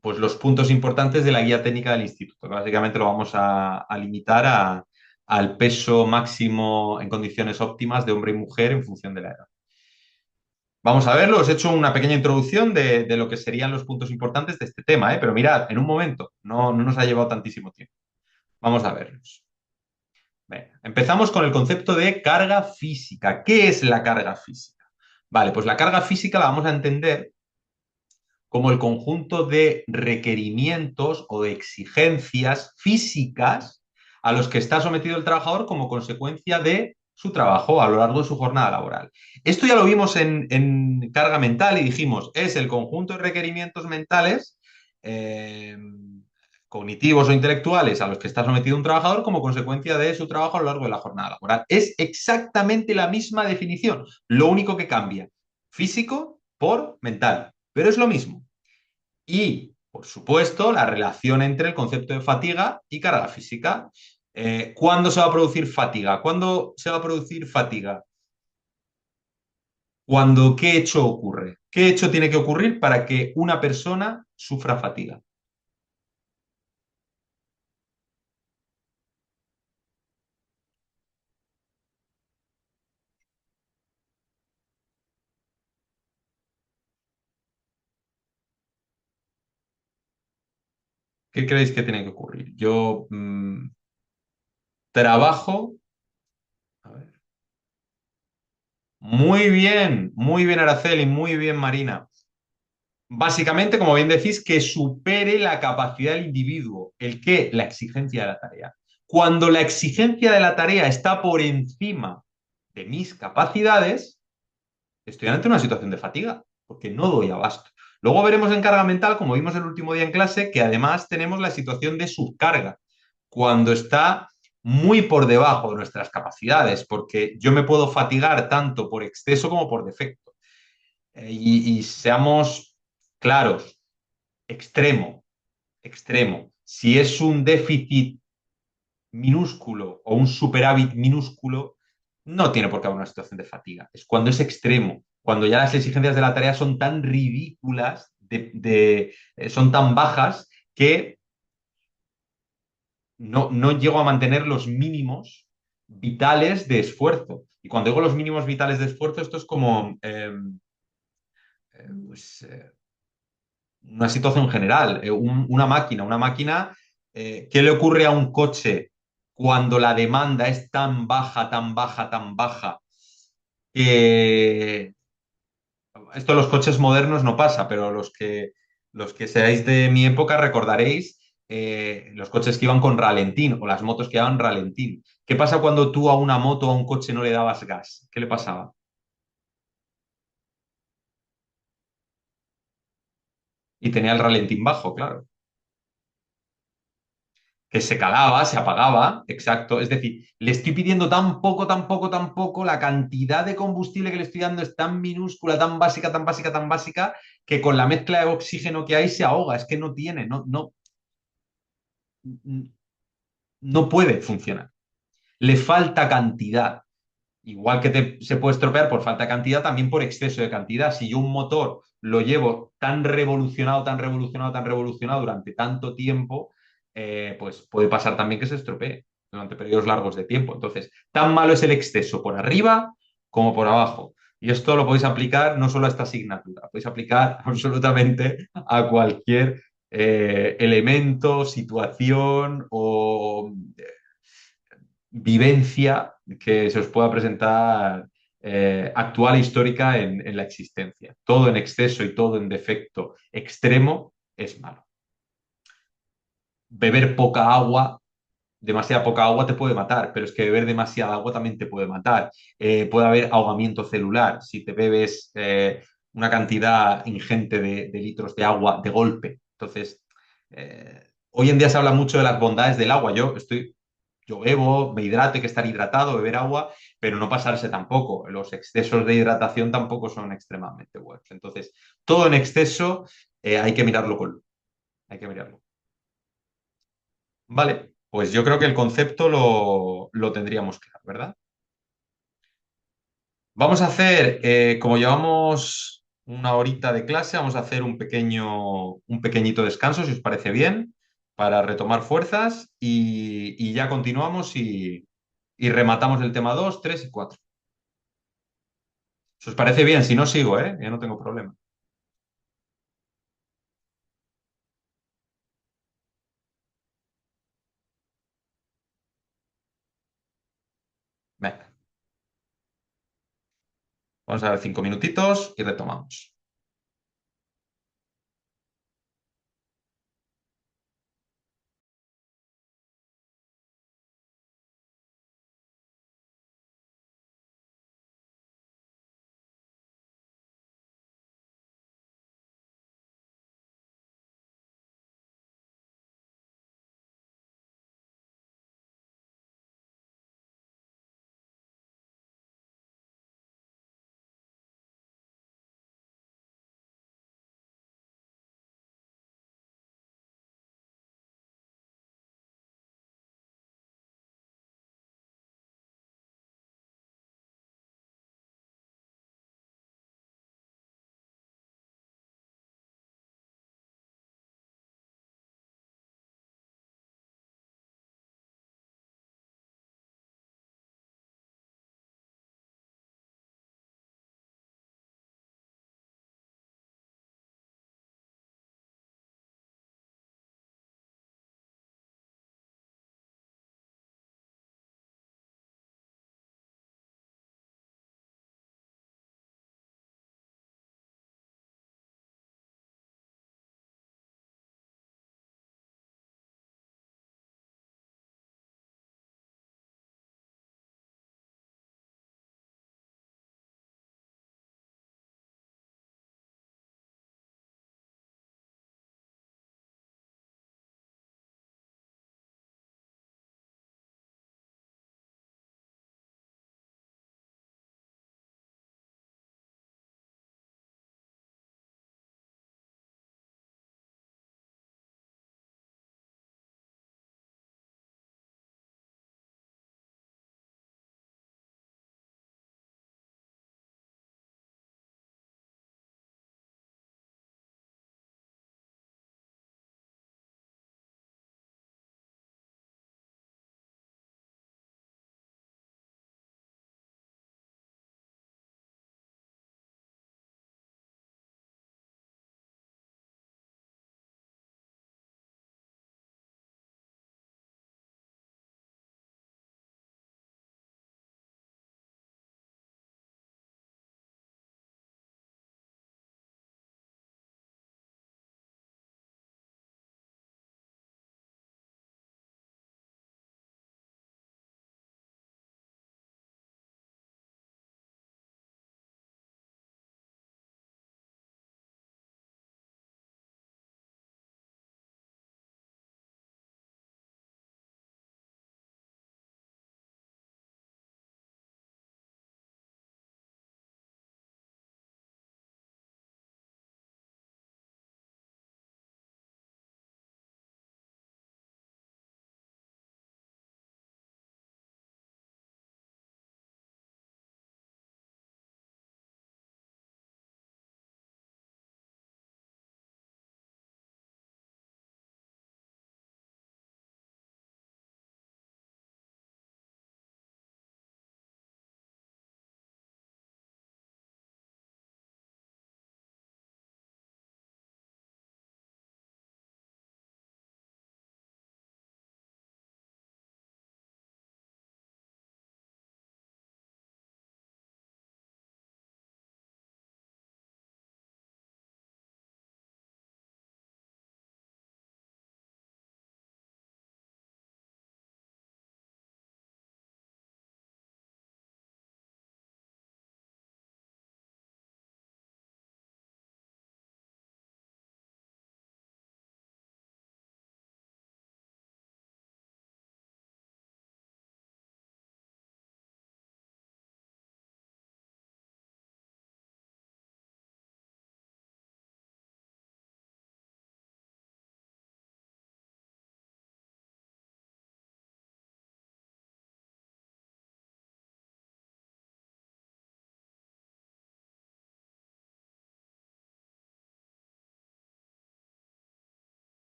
pues los puntos importantes de la guía técnica del instituto, que básicamente lo vamos a limitar al peso máximo en condiciones óptimas de hombre y mujer en función de la edad. Vamos a verlo, os he hecho una pequeña introducción de lo que serían los puntos importantes de este tema, pero mirad, en un momento, no nos ha llevado tantísimo tiempo. Vamos a verlos. Venga, empezamos con el concepto de carga física. ¿Qué es la carga física? Vale, pues la carga física la vamos a entender como el conjunto de requerimientos o de exigencias físicas a los que está sometido el trabajador como consecuencia de su trabajo a lo largo de su jornada laboral. Esto ya lo vimos en carga mental y dijimos, es el conjunto de requerimientos mentales eh, cognitivos o intelectuales a los que está sometido un trabajador como consecuencia de su trabajo a lo largo de la jornada laboral. Es exactamente la misma definición, lo único que cambia, físico por mental, pero es lo mismo. Y, por supuesto, la relación entre el concepto de fatiga y carga física. ¿Cuándo se va a producir fatiga? ¿Cuándo se va a producir fatiga? Cuando, ¿qué hecho ocurre? ¿Qué hecho tiene que ocurrir para que una persona sufra fatiga? ¿Qué creéis que tiene que ocurrir? Yo trabajo. A ver. Muy bien, Araceli, muy bien, Marina. Básicamente, como bien decís, que supere la capacidad del individuo. ¿El qué? La exigencia de la tarea. Cuando la exigencia de la tarea está por encima de mis capacidades, estoy ante una situación de fatiga, porque no doy abasto. Luego veremos en carga mental, como vimos el último día en clase, que además tenemos la situación de subcarga, cuando está muy por debajo de nuestras capacidades, porque yo me puedo fatigar tanto por exceso como por defecto. Y seamos claros, extremo, extremo. Si es un déficit minúsculo o un superávit minúsculo, no tiene por qué haber una situación de fatiga. Es cuando es extremo, cuando ya las exigencias de la tarea son tan ridículas, son tan bajas, que no llego a mantener los mínimos vitales de esfuerzo. Y cuando digo los mínimos vitales de esfuerzo, esto es como pues, una situación general. Una máquina, ¿qué le ocurre a un coche cuando la demanda es tan baja, tan baja, tan baja? Que esto en los coches modernos no pasa, pero los que seáis de mi época recordaréis los coches que iban con ralentín o las motos que iban ralentín. ¿Qué pasa cuando tú a una moto o a un coche no le dabas gas? ¿Qué le pasaba? Y tenía el ralentín bajo, claro. que se calaba, se apagaba, exacto. Es decir, le estoy pidiendo tan poco, tan poco, tan poco, la cantidad de combustible que le estoy dando es tan minúscula, tan básica, tan básica, tan básica, que con la mezcla de oxígeno que hay se ahoga. Es que no tiene, no puede funcionar. Le falta cantidad. Igual que se puede estropear por falta de cantidad, también por exceso de cantidad. Si yo un motor lo llevo tan revolucionado, tan revolucionado, tan revolucionado durante tanto tiempo, pues puede pasar también que se estropee durante periodos largos de tiempo. Entonces, tan malo es el exceso por arriba como por abajo. Y esto lo podéis aplicar no solo a esta asignatura, podéis aplicar absolutamente a cualquier elemento, situación o vivencia que se os pueda presentar actual e histórica en la existencia. Todo en exceso y todo en defecto extremo es malo. Beber poca agua, demasiada poca agua te puede matar, pero es que beber demasiada agua también te puede matar. Puede haber ahogamiento celular si te bebes una cantidad ingente de litros de agua de golpe. Entonces, hoy en día se habla mucho de las bondades del agua. Yo bebo, me hidrato, hay que estar hidratado, beber agua, pero no pasarse tampoco. Los excesos de hidratación tampoco son extremadamente buenos. Entonces, todo en exceso hay que mirarlo con lupa. Hay que mirarlo. Vale, pues yo creo que el concepto lo tendríamos claro, ¿verdad? Vamos a hacer, como llevamos una horita de clase, vamos a hacer un pequeñito descanso, si os parece bien, para retomar fuerzas y ya continuamos y rematamos el tema 2, 3 y 4. Si os parece bien, si no sigo, ¿eh? Yo no tengo problema. Venga, vamos a ver 5 minutitos y retomamos.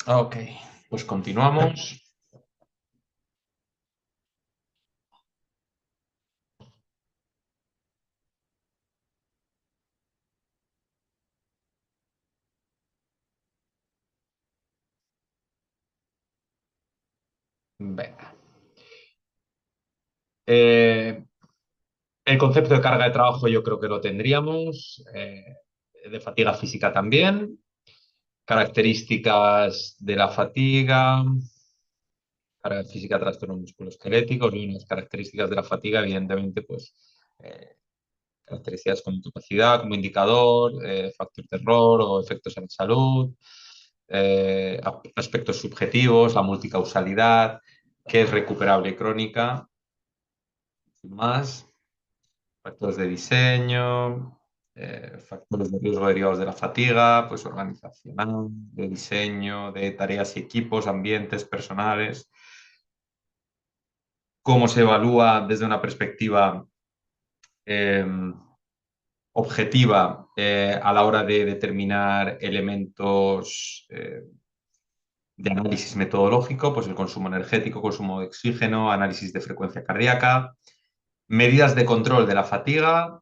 Ok, pues continuamos. Venga. Eh, el concepto de carga de trabajo yo creo que lo tendríamos, de fatiga física también, características de la fatiga, carga física, trastornos musculoesqueléticos y unas características de la fatiga, evidentemente, pues eh, características como capacidad, como indicador, factor de error o efectos en la salud, aspectos subjetivos, la multicausalidad, qué es recuperable y crónica, sin más, factores de diseño, factores de riesgo derivados de la fatiga, pues organizacional, de diseño, de tareas y equipos, ambientes personales, cómo se evalúa desde una perspectiva eh, objetiva a la hora de determinar elementos de análisis metodológico, pues el consumo energético, consumo de oxígeno, análisis de frecuencia cardíaca, medidas de control de la fatiga,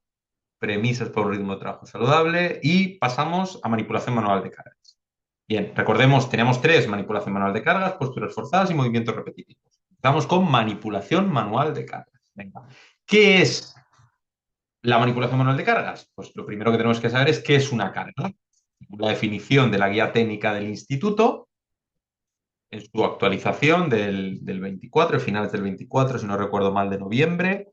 premisas para un ritmo de trabajo saludable y pasamos a manipulación manual de cargas. Bien, recordemos, tenemos tres: manipulación manual de cargas, posturas forzadas y movimientos repetitivos. Empezamos con manipulación manual de cargas. Venga. ¿Qué es la manipulación manual de cargas? Pues lo primero que tenemos que saber es qué es una carga. La definición de la guía técnica del instituto, en su actualización del 24, finales del 24, si no recuerdo mal, de noviembre,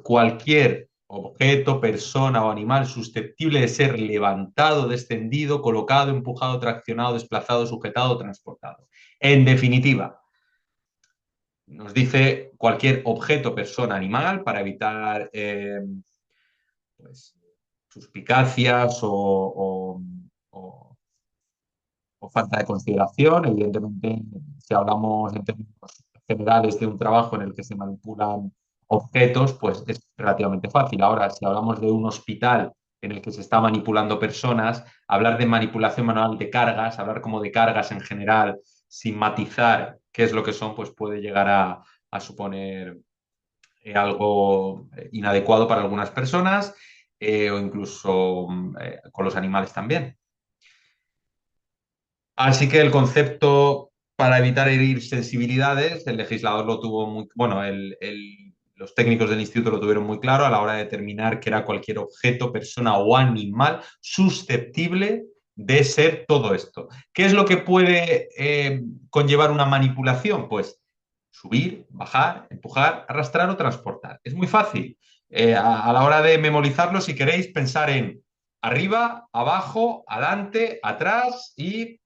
cualquier objeto, persona o animal susceptible de ser levantado, descendido, colocado, empujado, traccionado, desplazado, sujetado o transportado. En definitiva, nos dice cualquier objeto, persona, animal para evitar pues, suspicacias o o falta de consideración. Evidentemente, si hablamos en términos generales de un trabajo en el que se manipulan objetos, pues es relativamente fácil. Ahora, si hablamos de un hospital en el que se está manipulando personas, hablar de manipulación manual de cargas, hablar como de cargas en general, sin matizar qué es lo que son, pues puede llegar a suponer algo inadecuado para algunas personas o incluso con los animales también. Así que el concepto para evitar herir sensibilidades, el legislador lo tuvo muy, bueno, los técnicos del instituto lo tuvieron muy claro a la hora de determinar que era cualquier objeto, persona o animal susceptible de ser todo esto. ¿Qué es lo que puede conllevar una manipulación? Pues subir, bajar, empujar, arrastrar o transportar. Es muy fácil. A la hora de memorizarlo, si queréis, pensar en arriba, abajo, adelante, atrás y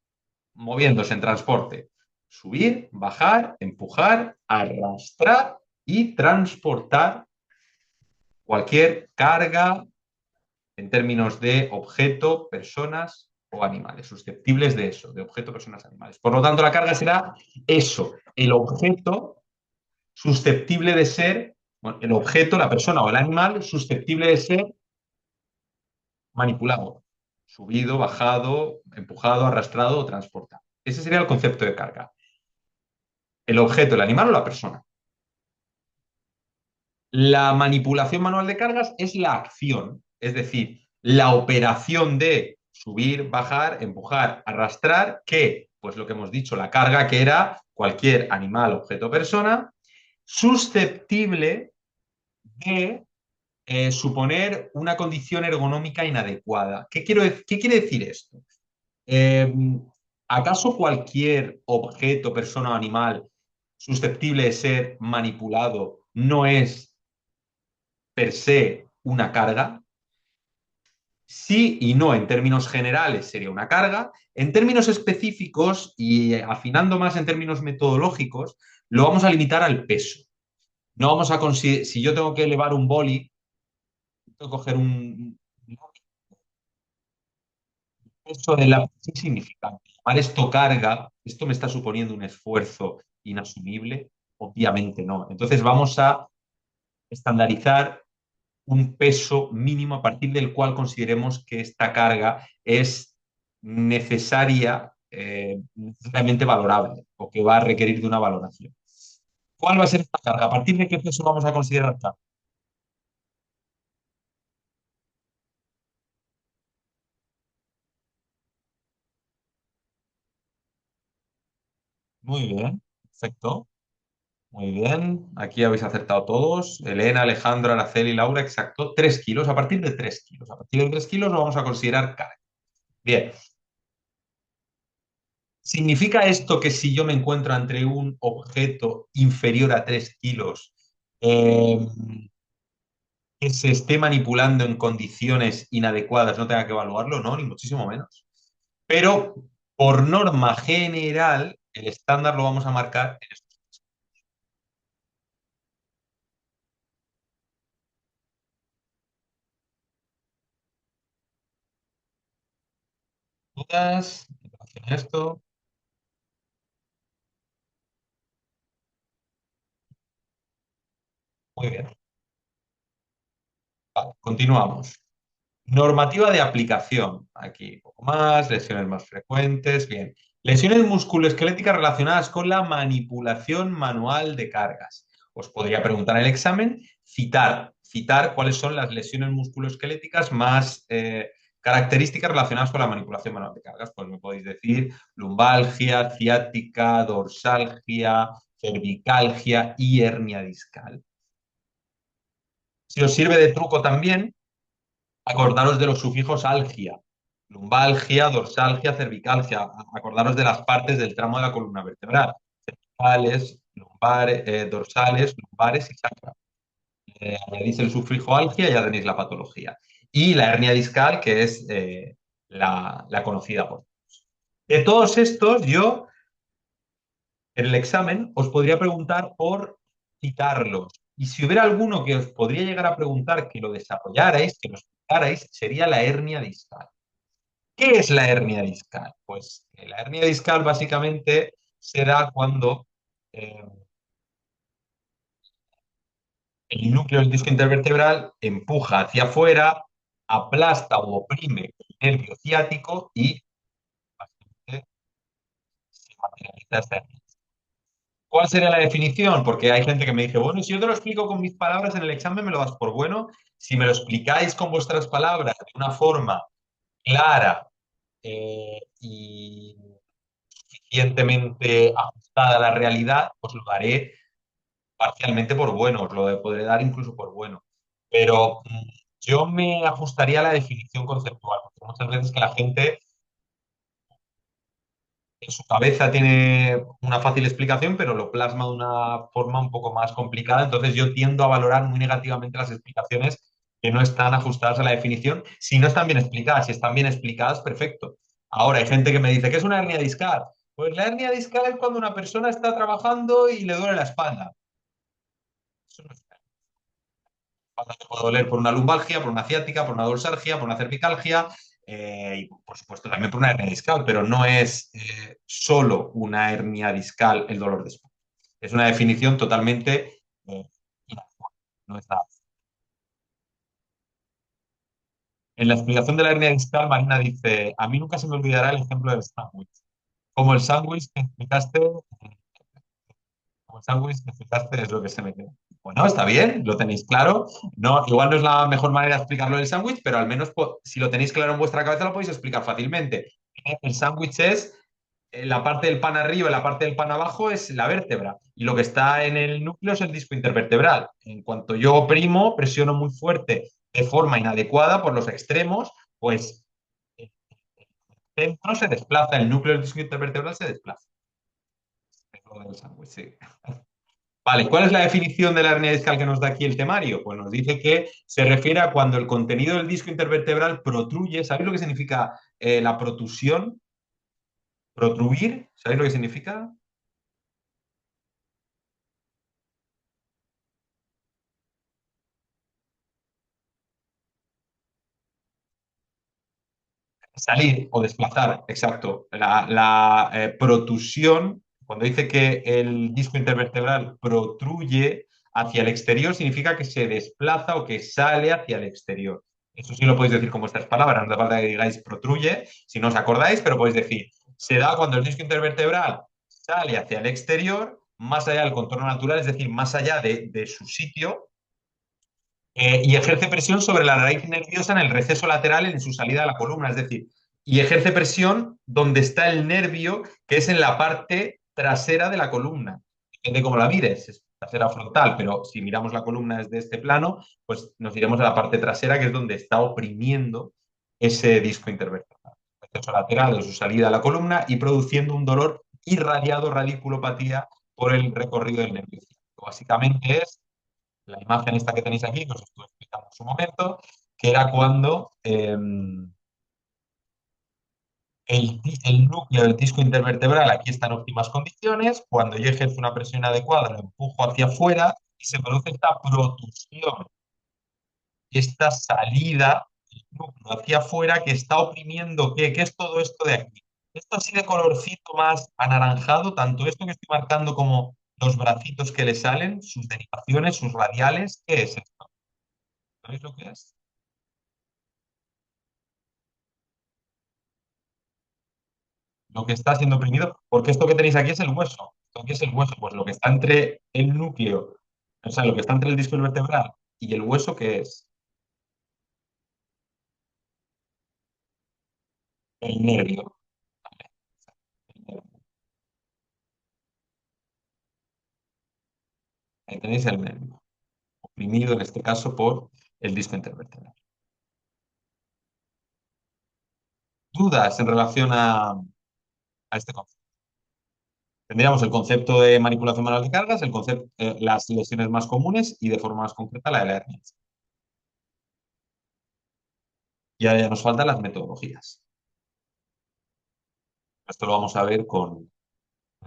moviéndose en transporte. Subir, bajar, empujar, arrastrar y transportar cualquier carga en términos de objeto, personas o animales, susceptibles de eso, de objeto, personas, animales. Por lo tanto, la carga será eso, el objeto susceptible de ser, bueno, el objeto, la persona o el animal susceptible de ser manipulado, subido, bajado, empujado, arrastrado o transportado. Ese sería el concepto de carga. El objeto, el animal o la persona. La manipulación manual de cargas es la acción, es decir, la operación de subir, bajar, empujar, arrastrar, que, pues lo que hemos dicho, la carga que era cualquier animal, objeto, persona, susceptible de suponer una condición ergonómica inadecuada. ¿Qué quiere decir esto? Eh, ¿Acaso cualquier objeto, persona o animal susceptible de ser manipulado no es per se una carga? Sí y no, en términos generales sería una carga. En términos específicos y afinando más en términos metodológicos, lo vamos a limitar al peso. No vamos a considerar, si yo tengo que elevar un boli, tengo que coger un peso del lápiz insignificante. Llamar esto carga, esto me está suponiendo un esfuerzo inasumible, obviamente no. Entonces vamos a estandarizar un peso mínimo a partir del cual consideremos que esta carga es necesaria necesariamente valorable o que va a requerir de una valoración. ¿Cuál va a ser esta carga? ¿A partir de qué peso vamos a considerar carga? Muy bien, perfecto. Muy bien, aquí habéis acertado todos. Elena, Alejandro, Araceli, Laura, exacto. 3 kilos, a partir de 3 kilos. A partir de 3 kilos lo vamos a considerar carga. Bien, ¿significa esto que si yo me encuentro entre un objeto inferior a 3 kilos, eh, que se esté manipulando en condiciones inadecuadas, no tenga que evaluarlo? No, ni muchísimo menos. Pero por norma general, el estándar lo vamos a marcar en estas dudas. En relación a esto, muy bien. Vale, continuamos. Normativa de aplicación. Aquí un poco más, lesiones más frecuentes. Bien. Lesiones musculoesqueléticas relacionadas con la manipulación manual de cargas. Os podría preguntar en el examen, citar cuáles son las lesiones musculoesqueléticas más características relacionadas con la manipulación manual de cargas. Pues me podéis decir lumbalgia, ciática, dorsalgia, cervicalgia y hernia discal. Si os sirve de truco también, acordaros de los sufijos algia, lumbalgia, dorsalgia, cervicalgia. Acordaros de las partes del tramo de la columna vertebral. Cervicales, lumbares, dorsales, lumbares y sacra. Añadís el sufijo algia y ya tenéis la patología. Y la hernia discal, que es la conocida por. De todos estos, yo en el examen os podría preguntar por citarlos. Y si hubiera alguno que os podría llegar a preguntar que lo desarrollarais, que lo explicarais, sería la hernia discal. ¿Qué es la hernia discal? Pues la hernia discal básicamente se da cuando eh, el núcleo del disco intervertebral empuja hacia afuera, aplasta o oprime el nervio ciático y básicamente se materializa esta hernia. ¿Cuál sería la definición? Porque hay gente que me dice, bueno, si yo te lo explico con mis palabras en el examen, me lo das por bueno. Si me lo explicáis con vuestras palabras de una forma clara y suficientemente ajustada a la realidad, os lo daré parcialmente por bueno, os lo podré dar incluso por bueno. Pero yo me ajustaría a la definición conceptual, porque muchas veces que la gente en su cabeza tiene una fácil explicación, pero lo plasma de una forma un poco más complicada. Entonces yo tiendo a valorar muy negativamente las explicaciones que no están ajustadas a la definición. Si no están bien explicadas, si están bien explicadas, perfecto. Ahora hay gente que me dice, ¿qué es una hernia discal? Pues la hernia discal es cuando una persona está trabajando y le duele la espalda. Eso no es una espalda, te puede doler por una lumbalgia, por una ciática, por una dorsalgia, por una cervicalgia y por supuesto también por una hernia discal, pero no es solo una hernia discal el dolor de espalda. Es una definición totalmente inadecuada. No es nada. En la explicación de la hernia discal, Marina dice, a mí nunca se me olvidará el ejemplo del sándwich. Como el sándwich que explicaste, como el sándwich que explicaste es lo que se me queda. Bueno, está bien, lo tenéis claro. No, igual no es la mejor manera de explicarlo del sándwich, pero al menos si lo tenéis claro en vuestra cabeza lo podéis explicar fácilmente. El sándwich es la parte del pan arriba y la parte del pan abajo es la vértebra. Y lo que está en el núcleo es el disco intervertebral. En cuanto yo oprimo, presiono muy fuerte de forma inadecuada por los extremos, pues el centro se desplaza, el núcleo del disco intervertebral se desplaza. Es lo del sándwich, sí. Vale, ¿cuál es la definición de la hernia discal que nos da aquí el temario? Pues nos dice que se refiere a cuando el contenido del disco intervertebral protruye. ¿Sabéis lo que significa la protrusión? Protruir, ¿sabéis lo que significa? Salir o desplazar, exacto. La protrusión, cuando dice que el disco intervertebral protruye hacia el exterior, significa que se desplaza o que sale hacia el exterior. Eso sí lo podéis decir con vuestras palabras, no hace falta que digáis protruye, si no os acordáis, pero podéis decir, se da cuando el disco intervertebral sale hacia el exterior, más allá del contorno natural, es decir, más allá de su sitio, y ejerce presión sobre la raíz nerviosa en el receso lateral en su salida a la columna, es decir, y ejerce presión donde está el nervio, que es en la parte trasera de la columna. Depende cómo la mires, es trasera frontal, pero si miramos la columna desde este plano, pues nos iremos a la parte trasera, que es donde está oprimiendo ese disco intervertebral. Receso lateral de su salida a la columna y produciendo un dolor irradiado, radiculopatía, por el recorrido del nervio. Básicamente es la imagen esta que tenéis aquí, que os estuve explicando en su momento, que era cuando el núcleo del disco intervertebral aquí está en óptimas condiciones, cuando yo ejerzo una presión adecuada, lo empujo hacia afuera y se produce esta protusión, esta salida del núcleo hacia afuera que está oprimiendo, ¿qué es todo esto de aquí? Esto así de colorcito más anaranjado, tanto esto que estoy marcando como los bracitos que le salen, sus derivaciones, sus radiales, ¿qué es esto? ¿Sabéis lo que es? Lo que está siendo oprimido, porque esto que tenéis aquí es el hueso. Esto aquí es el hueso, pues lo que está entre el núcleo, o sea, lo que está entre el disco vertebral y el hueso, ¿qué es? El nervio. El nervio. Ahí tenéis el nervio, oprimido en este caso por el disco intervertebral. ¿Dudas en relación a este concepto? Tendríamos el concepto de manipulación manual de cargas, el concepto, las lesiones más comunes y de forma más concreta la de la hernia. Y ahora ya nos faltan las metodologías. Esto lo vamos a ver con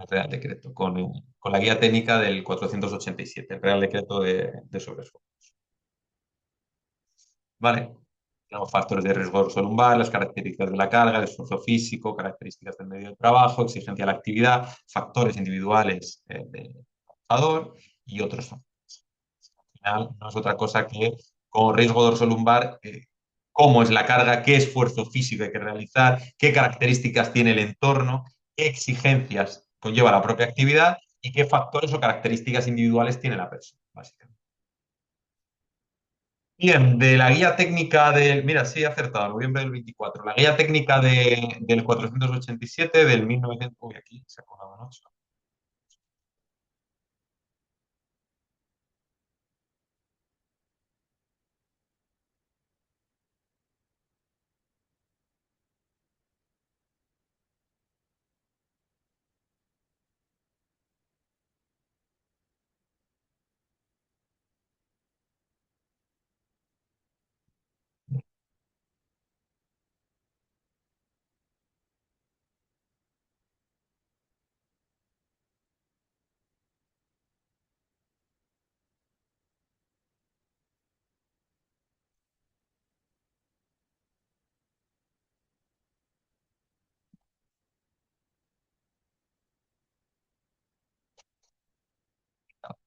el Real Decreto, con la guía técnica del 487, el Real Decreto de sobreesfuerzo. ¿Vale? Tenemos factores de riesgo lumbar, las características de la carga, el esfuerzo físico, características del medio de trabajo, exigencia de la actividad, factores individuales del trabajador y otros factores. Al final no es otra cosa que con riesgo dorsolumbar, cómo es la carga, qué esfuerzo físico hay que realizar, qué características tiene el entorno, qué exigencias conlleva la propia actividad y qué factores o características individuales tiene la persona, básicamente. Bien, de la guía técnica del, mira, sí, he acertado, noviembre del 24, la guía técnica del 487 del 1900, uy, aquí se ha colado, ¿no?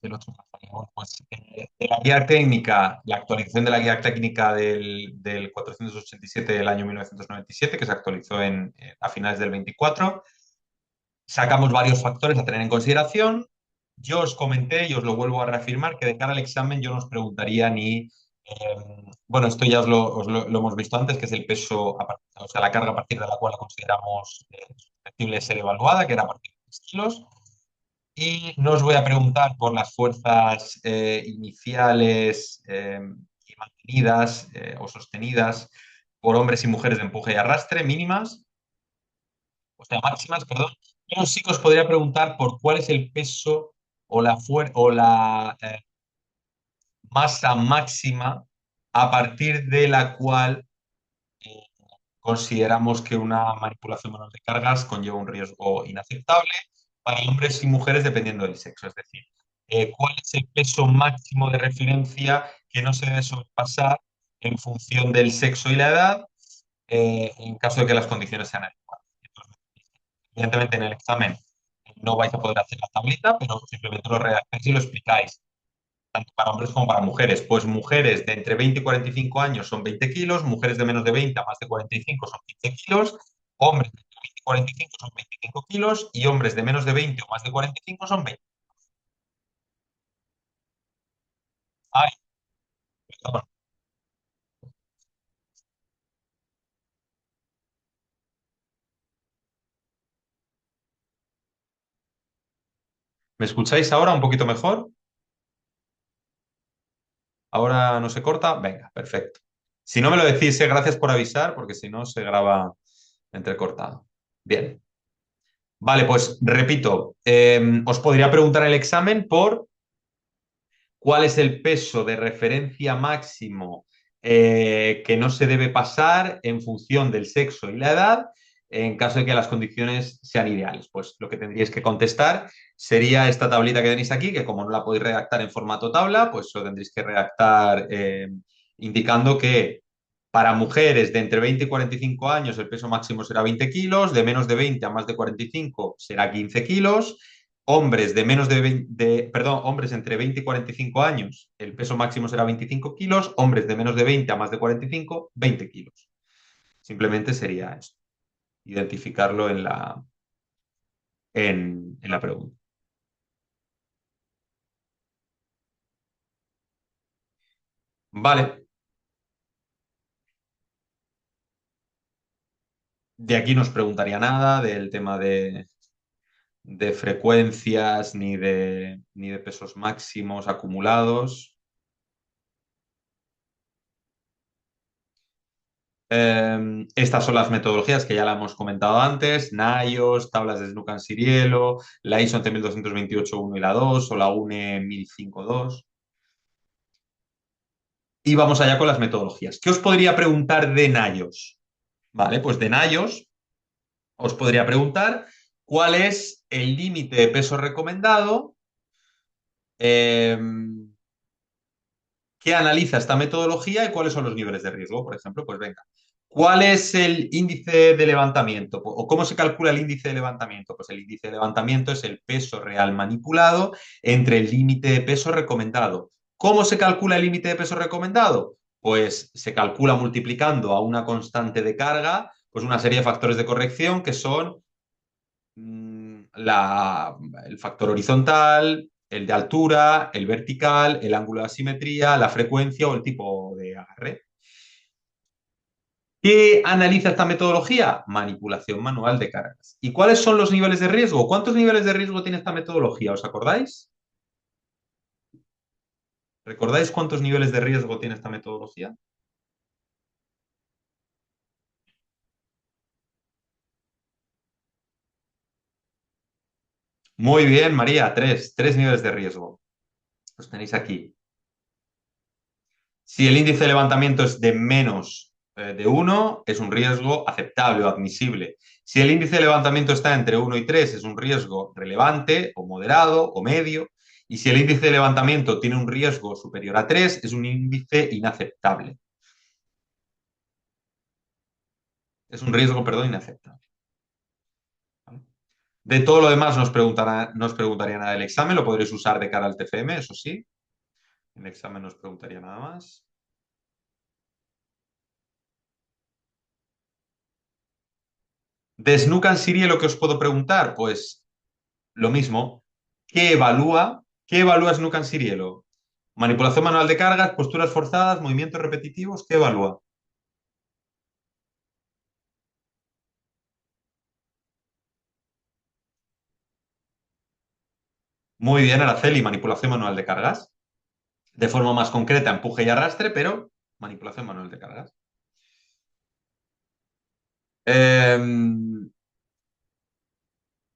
Del otro lado. Pues, de la guía técnica, la actualización de la guía técnica del 487 del año 1997, que se actualizó a finales del 24, sacamos varios factores a tener en consideración. Yo os comenté y os lo vuelvo a reafirmar que de cara al examen yo no os preguntaría ni, bueno, esto ya lo hemos visto antes, que es el peso, o sea, la carga a partir de la cual consideramos susceptible de ser evaluada, que era a partir de 3 kilos. Y no os voy a preguntar por las fuerzas iniciales y mantenidas o sostenidas por hombres y mujeres de empuje y arrastre mínimas, o sea, máximas, perdón. Pero sí que os podría preguntar por cuál es el peso o la masa máxima a partir de la cual eh, consideramos que una manipulación manual de cargas conlleva un riesgo inaceptable para hombres y mujeres dependiendo del sexo. Es decir, cuál es el peso máximo de referencia que no se debe sobrepasar en función del sexo y la edad, en caso de que las condiciones sean adecuadas. Entonces, evidentemente en el examen no vais a poder hacer la tablita, pero simplemente lo redactáis y lo explicáis tanto para hombres como para mujeres. Pues mujeres de entre 20 y 45 años son 20 kilos, mujeres de menos de 20 a más de 45 son 15 kilos, hombres de 45 son 25 kilos y hombres de menos de 20 o más de 45 son 20. Ay, perdón. ¿Me escucháis ahora un poquito mejor? ¿Ahora no se corta? Venga, perfecto. Si no me lo decís, gracias por avisar, porque si no se graba entrecortado. Bien. Vale, pues repito, os podría preguntar en el examen por cuál es el peso de referencia máximo que no se debe pasar en función del sexo y la edad en caso de que las condiciones sean ideales. Pues lo que tendríais que contestar sería esta tablita que tenéis aquí, que como no la podéis redactar en formato tabla, pues lo tendréis que redactar indicando que para mujeres de entre 20 y 45 años el peso máximo será 20 kilos, de menos de 20 a más de 45 será 15 kilos, hombres de menos de 20, perdón, hombres entre 20 y 45 años, el peso máximo será 25 kilos, hombres de menos de 20 a más de 45, 20 kilos. Simplemente sería esto, identificarlo en la pregunta. Vale, de aquí no os preguntaría nada del tema de frecuencias ni de pesos máximos acumulados. Estas son las metodologías que ya la hemos comentado antes, NIOS, tablas de Sneuk-Sirielo, la ISO 10228-1 y la 2 o la UNE 1005-2. Y vamos allá con las metodologías. ¿Qué os podría preguntar de NIOS? Vale, pues de NIOS os podría preguntar cuál es el límite de peso recomendado, eh, qué analiza esta metodología y cuáles son los niveles de riesgo, por ejemplo. Pues venga, ¿cuál es el índice de levantamiento? ¿O cómo se calcula el índice de levantamiento? Pues el índice de levantamiento es el peso real manipulado entre el límite de peso recomendado. ¿Cómo se calcula el límite de peso recomendado? Pues se calcula multiplicando a una constante de carga, pues una serie de factores de corrección que son el factor horizontal, el de altura, el vertical, el ángulo de asimetría, la frecuencia o el tipo de agarre. ¿Qué analiza esta metodología? Manipulación manual de cargas. ¿Y cuáles son los niveles de riesgo? ¿Cuántos niveles de riesgo tiene esta metodología? ¿Os acordáis? ¿Recordáis cuántos niveles de riesgo tiene esta metodología? Muy bien, María, tres niveles de riesgo. Los tenéis aquí. Si el índice de levantamiento es de menos de 1, es un riesgo aceptable o admisible. Si el índice de levantamiento está entre 1 y 3, es un riesgo relevante o moderado o medio. Y si el índice de levantamiento tiene un riesgo superior a 3, es un índice inaceptable. Es un riesgo, perdón, inaceptable. ¿Vale? De todo lo demás no os preguntaría nada del examen, lo podréis usar de cara al TFM, eso sí. En el examen no os preguntaría nada más. De Snook Siri lo que os puedo preguntar, pues lo mismo. ¿Qué evalúa Snook Sirielo? Manipulación manual de cargas, posturas forzadas, movimientos repetitivos, ¿qué evalúa? Muy bien, Araceli, manipulación manual de cargas. De forma más concreta, empuje y arrastre, pero manipulación manual de cargas. Eh,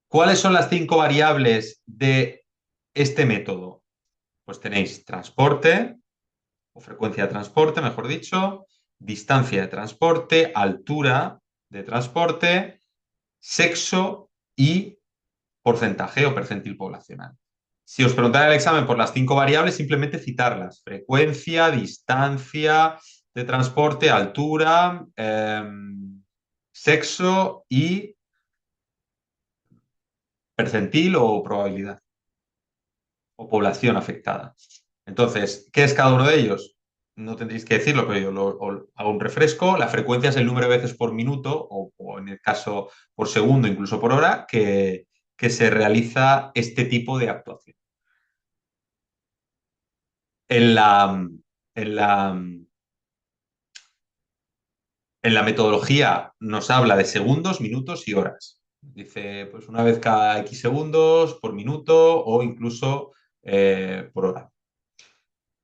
¿Cuáles son las 5 variables de este método? Pues tenéis transporte, o frecuencia de transporte, mejor dicho, distancia de transporte, altura de transporte, sexo y porcentaje o percentil poblacional. Si os preguntara en el examen por las 5 variables, simplemente citarlas. Frecuencia, distancia de transporte, altura, sexo y percentil o probabilidad o población afectada. Entonces, ¿qué es cada uno de ellos? no tendréis que decirlo, pero yo hago un refresco. La frecuencia es el número de veces por minuto o en el caso por segundo, incluso por hora, que se realiza este tipo de actuación. En la, en la, en la metodología nos habla de segundos, minutos y horas. Dice, pues una vez cada X segundos, por minuto o incluso por hora.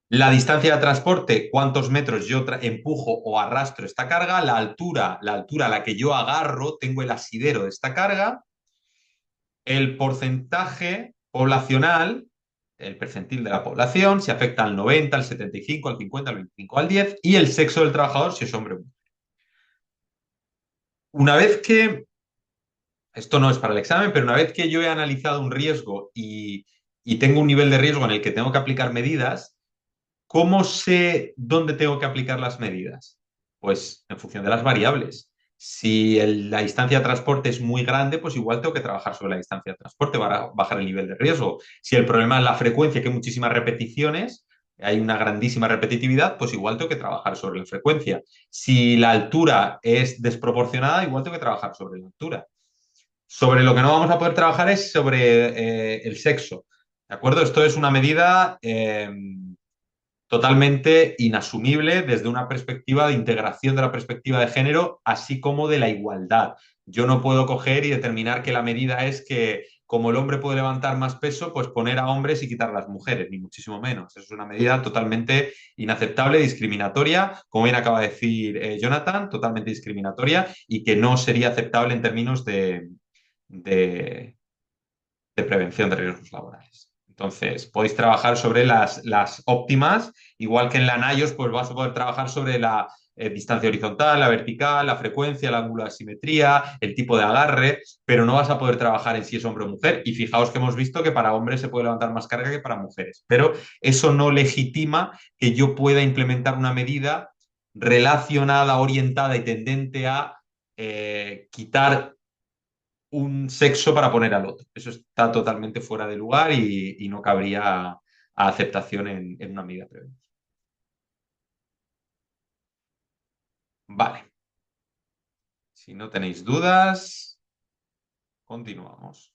La distancia de transporte, cuántos metros yo empujo o arrastro esta carga, la altura a la que yo agarro, tengo el asidero de esta carga, el porcentaje poblacional, el percentil de la población, si afecta al 90, al 75, al 50, al 25, al 10, y el sexo del trabajador, si es hombre o mujer. Una vez que, esto no es para el examen, pero una vez que yo he analizado un riesgo y tengo un nivel de riesgo en el que tengo que aplicar medidas, ¿cómo sé dónde tengo que aplicar las medidas? Pues en función de las variables. Si la distancia de transporte es muy grande, pues igual tengo que trabajar sobre la distancia de transporte para bajar el nivel de riesgo. Si el problema es la frecuencia, que hay muchísimas repeticiones, hay una grandísima repetitividad, pues igual tengo que trabajar sobre la frecuencia. Si la altura es desproporcionada, igual tengo que trabajar sobre la altura. Sobre lo que no vamos a poder trabajar es sobre el sexo. ¿De acuerdo? Esto es una medida totalmente inasumible desde una perspectiva de integración de la perspectiva de género, así como de la igualdad. Yo no puedo coger y determinar que la medida es que como el hombre puede levantar más peso, pues poner a hombres y quitar a las mujeres, ni muchísimo menos. Eso es una medida totalmente inaceptable, discriminatoria, como bien acaba de decir Jonathan, totalmente discriminatoria y que no sería aceptable en términos de, de prevención de riesgos laborales. Entonces, podéis trabajar sobre las óptimas, igual que en la NIOS, pues vas a poder trabajar sobre la distancia horizontal, la vertical, la frecuencia, el ángulo de asimetría, el tipo de agarre, pero no vas a poder trabajar en si es hombre o mujer. Y fijaos que hemos visto que para hombres se puede levantar más carga que para mujeres, pero eso no legitima que yo pueda implementar una medida relacionada, orientada y tendente a quitar un sexo para poner al otro. Eso está totalmente fuera de lugar y no cabría a aceptación en una medida preventiva. Vale, si no tenéis dudas, continuamos.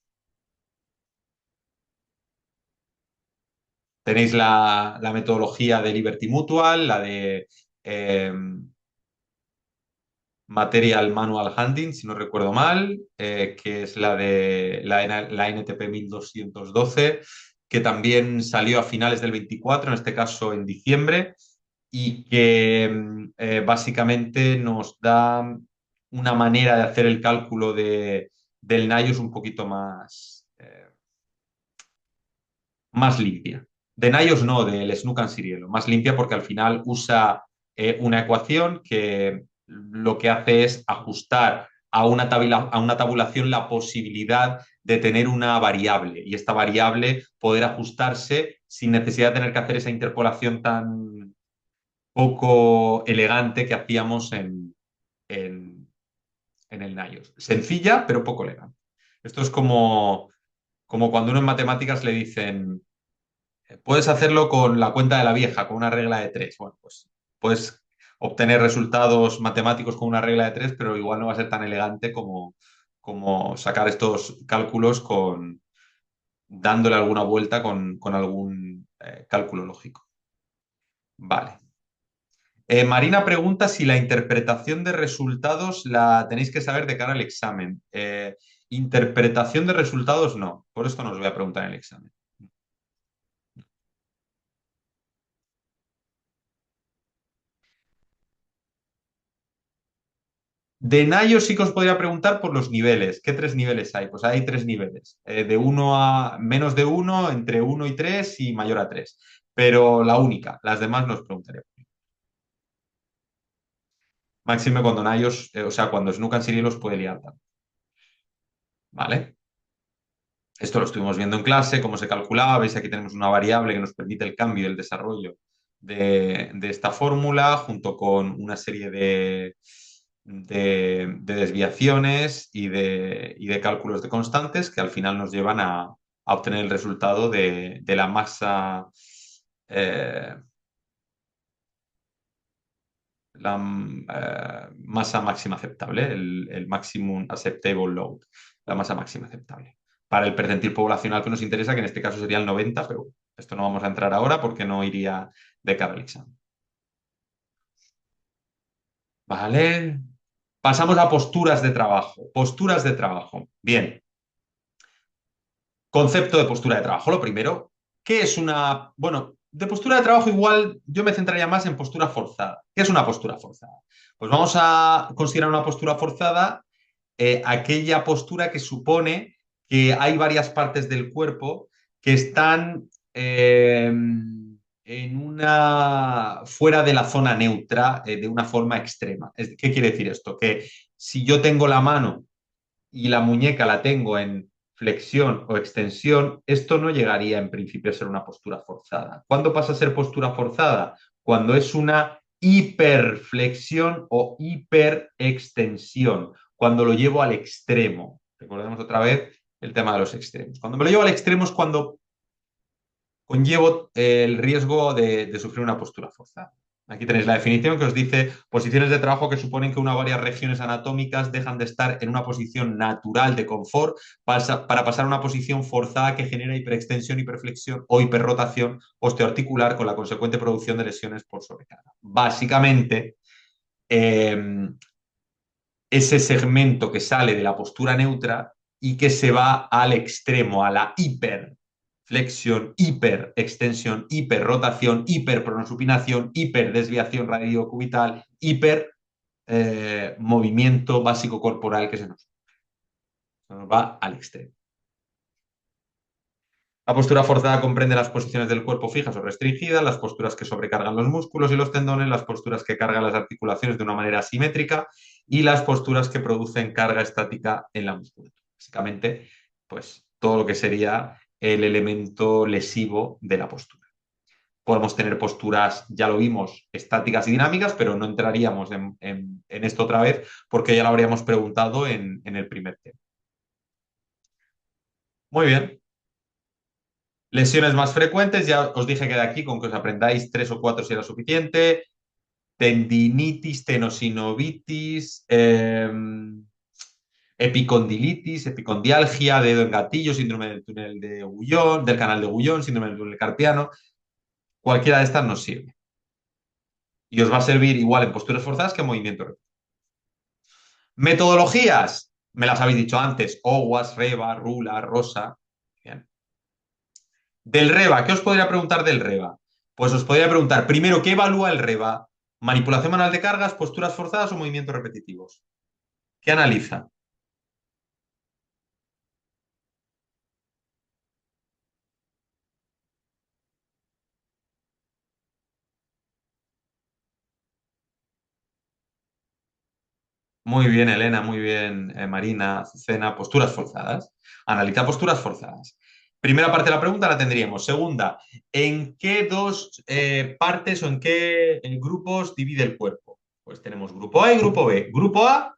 Tenéis la metodología de Liberty Mutual, la de eh, Material Manual Handling, si no recuerdo mal, que es la de la NTP 1212, que también salió a finales del 24, en este caso en diciembre, y que básicamente nos da una manera de hacer el cálculo del NIOS un poquito más limpia. De NIOS no, del Snook and Sirielo, más limpia porque al final usa una ecuación que lo que hace es ajustar a una tabulación la posibilidad de tener una variable y esta variable poder ajustarse sin necesidad de tener que hacer esa interpolación tan poco elegante que hacíamos en, en el NIOS. Sencilla, pero poco elegante. Esto es como cuando uno en matemáticas le dicen, puedes hacerlo con la cuenta de la vieja, con una regla de tres. Bueno, pues puedes obtener resultados matemáticos con una regla de tres, pero igual no va a ser tan elegante como sacar estos cálculos dándole alguna vuelta con algún cálculo lógico. Vale. Marina pregunta si la interpretación de resultados la tenéis que saber de cara al examen. Interpretación de resultados no, por esto no os voy a preguntar en el examen. De Nayo sí que os podría preguntar por los niveles. ¿Qué tres niveles hay? Pues hay tres niveles. De uno a menos de uno, entre uno y tres y mayor a tres. Pero la única, las demás no os preguntaría. Máxime cuando Nayos, o sea, cuando Snook and Siri los puede liar tanto. ¿Vale? Esto lo estuvimos viendo en clase, cómo se calculaba. Veis, aquí tenemos una variable que nos permite el cambio y el desarrollo de esta fórmula, junto con una serie de desviaciones y de cálculos de constantes que al final nos llevan a obtener el resultado de la masa, eh, la masa máxima aceptable, el maximum acceptable load, la masa máxima aceptable. Para el percentil poblacional que nos interesa, que en este caso sería el 90, pero esto no vamos a entrar ahora porque no iría de cara al examen. Vale. Pasamos a posturas de trabajo. Posturas de trabajo. Bien. Concepto de postura de trabajo. Lo primero, ¿qué es una... Bueno, de postura de trabajo igual yo me centraría más en postura forzada. ¿Qué es una postura forzada? Pues vamos a considerar una postura forzada aquella postura que supone que hay varias partes del cuerpo que están en una fuera de la zona neutra de una forma extrema. ¿Qué quiere decir esto? Que si yo tengo la mano y la muñeca la tengo en flexión o extensión, esto no llegaría en principio a ser una postura forzada. ¿Cuándo pasa a ser postura forzada? Cuando es una hiperflexión o hiperextensión, cuando lo llevo al extremo. Recordemos otra vez el tema de los extremos. Cuando me lo llevo al extremo es cuando conllevo el riesgo de sufrir una postura forzada. Aquí tenéis la definición que os dice posiciones de trabajo que suponen que una o varias regiones anatómicas dejan de estar en una posición natural de confort para pasar a una posición forzada que genera hiperextensión, hiperflexión o hiperrotación osteoarticular con la consecuente producción de lesiones por sobrecarga. Básicamente, eh, ese segmento que sale de la postura neutra y que se va al extremo, a la hiperflexión, hiperextensión, hiperrotación, hiperpronosupinación, hiperdesviación radiocubital, hiper movimiento básico corporal que se nos va al extremo. La postura forzada comprende las posiciones del cuerpo fijas o restringidas, las posturas que sobrecargan los músculos y los tendones, las posturas que cargan las articulaciones de una manera asimétrica y las posturas que producen carga estática en la musculatura. Básicamente, pues todo lo que sería el elemento lesivo de la postura. Podemos tener posturas, ya lo vimos, estáticas y dinámicas, pero no entraríamos en esto otra vez porque ya lo habríamos preguntado en el primer tema. Muy bien. Lesiones más frecuentes, ya os dije que de aquí, con que os aprendáis 3 o 4 si era suficiente. Tendinitis, tenosinovitis, epicondilitis, epicondialgia, dedo en gatillo, síndrome del túnel de Gullón, del canal de Gullón, síndrome del túnel carpiano. Cualquiera de estas nos sirve. Y os va a servir igual en posturas forzadas que en movimiento. Metodologías, me las habéis dicho antes, OWASP, REBA, RULA, ROSA. Bien. Del REBA, ¿qué os podría preguntar del REBA? Pues os podría preguntar, primero, ¿qué evalúa el REBA? ¿Manipulación manual de cargas, posturas forzadas o movimientos repetitivos? ¿Qué analiza? Muy bien, Elena, muy bien, Marina, Azucena, posturas forzadas. Analiza posturas forzadas. Primera parte de la pregunta la tendríamos. Segunda, ¿en qué dos partes o en qué grupos divide el cuerpo? Pues tenemos grupo A y grupo B. Grupo A,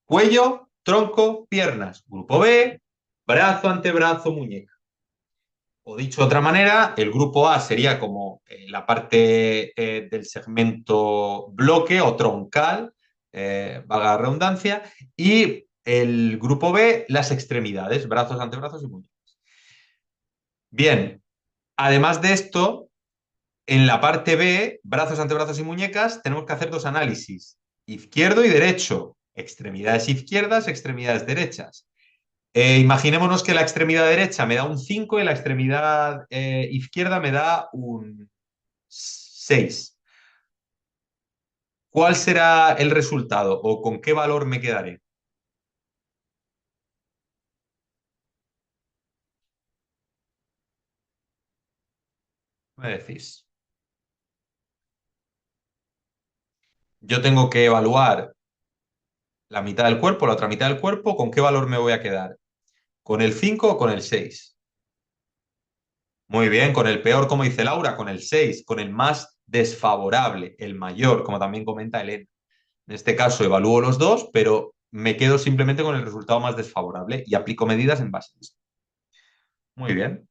cuello, tronco, piernas. Grupo B, brazo, antebrazo, muñeca. O dicho de otra manera, el grupo A sería como la parte del segmento bloque o troncal, valga la redundancia, y el grupo B, las extremidades, brazos, antebrazos y muñecas. Bien, además de esto, en la parte B, brazos, antebrazos y muñecas, tenemos que hacer dos análisis, izquierdo y derecho, extremidades izquierdas, extremidades derechas. Imaginémonos que la extremidad derecha me da un 5 y la extremidad izquierda me da un 6. ¿Cuál será el resultado o con qué valor me quedaré? ¿Me decís? Yo tengo que evaluar la mitad del cuerpo, la otra mitad del cuerpo, ¿con qué valor me voy a quedar? ¿Con el 5 o con el 6? Muy bien, con el peor, como dice Laura, con el 6, con el más desfavorable, el mayor, como también comenta Elena. En este caso evalúo los dos, pero me quedo simplemente con el resultado más desfavorable y aplico medidas en base a eso. Muy bien.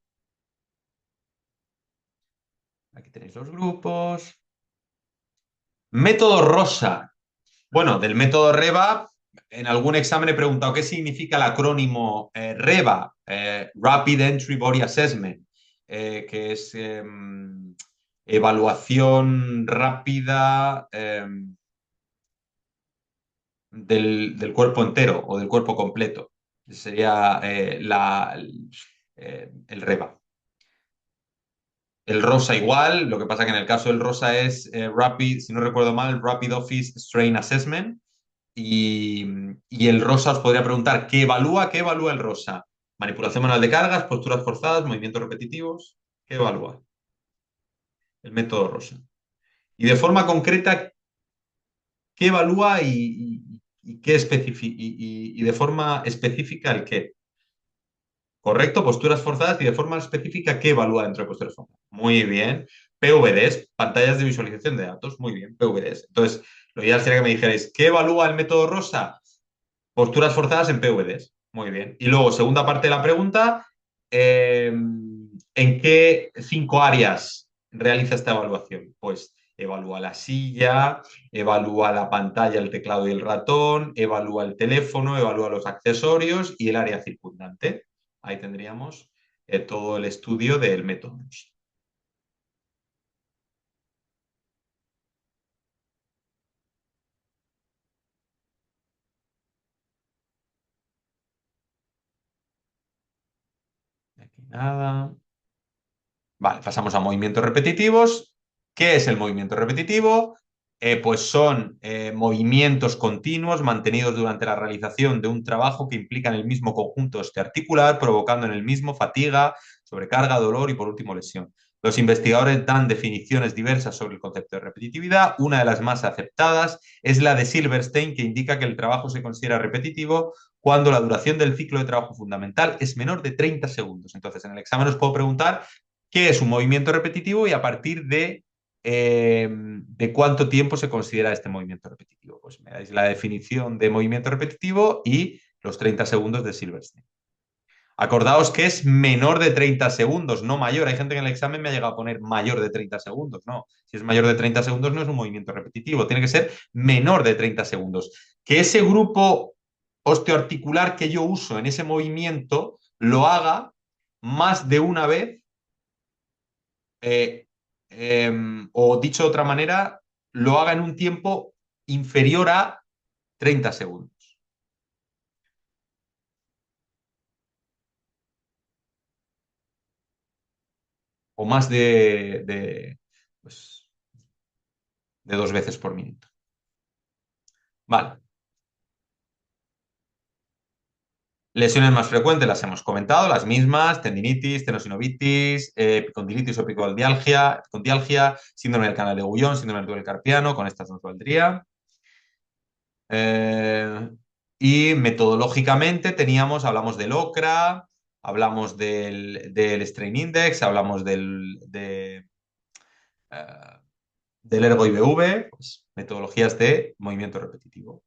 Aquí tenéis los grupos. Método Rosa. Bueno, del método REBA, en algún examen he preguntado qué significa el acrónimo REBA, Rapid Entry Body Assessment, que es evaluación rápida del cuerpo entero o del cuerpo completo. Sería el REBA. El rosa igual, lo que pasa que en el caso del rosa es Rapid, si no recuerdo mal, Rapid Office Strain Assessment. Y, y el rosa os podría preguntar, qué evalúa el rosa? Manipulación manual de cargas, posturas forzadas, movimientos repetitivos. ¿Qué evalúa? El método rosa. Y de forma concreta, ¿qué evalúa y qué y de forma específica el qué? Correcto, posturas forzadas y de forma específica, ¿qué evalúa dentro de posturas forzadas? Muy bien. PVDs, pantallas de visualización de datos. Muy bien, PVDs. Entonces, lo ideal sería que me dijerais, ¿qué evalúa el método rosa? Posturas forzadas en PVDs. Muy bien. Y luego, segunda parte de la pregunta, ¿en qué 5 áreas realiza esta evaluación? Pues evalúa la silla, evalúa la pantalla, el teclado y el ratón, evalúa el teléfono, evalúa los accesorios y el área circundante. Ahí tendríamos todo el estudio del método. Aquí nada. Vale, pasamos a movimientos repetitivos. ¿Qué es el movimiento repetitivo? Pues son movimientos continuos mantenidos durante la realización de un trabajo que implican el mismo conjunto osteoarticular, provocando en el mismo fatiga, sobrecarga, dolor y por último lesión. Los investigadores dan definiciones diversas sobre el concepto de repetitividad. Una de las más aceptadas es la de Silverstein, que indica que el trabajo se considera repetitivo cuando la duración del ciclo de trabajo fundamental es menor de 30 segundos. Entonces, en el examen os puedo preguntar qué es un movimiento repetitivo y a partir de cuánto tiempo se considera este movimiento repetitivo. Pues me dais la definición de movimiento repetitivo y los 30 segundos de Silverstein. Acordaos que es menor de 30 segundos, no mayor. Hay gente que en el examen me ha llegado a poner mayor de 30 segundos. No, si es mayor de 30 segundos no es un movimiento repetitivo, tiene que ser menor de 30 segundos. Que ese grupo osteoarticular que yo uso en ese movimiento lo haga más de una vez eh, o dicho de otra manera, lo haga en un tiempo inferior a 30 segundos o más pues, de 2 veces por minuto. Vale. Lesiones más frecuentes las hemos comentado, las mismas, tendinitis, tenosinovitis, epicondilitis o epicondialgia, síndrome del canal de Gullón, síndrome del túnel carpiano, con estas nos valdría. Eh, y metodológicamente hablamos del OCRA, hablamos del Strain Index, hablamos eh, del Ergo IBV, pues, metodologías de movimiento repetitivo.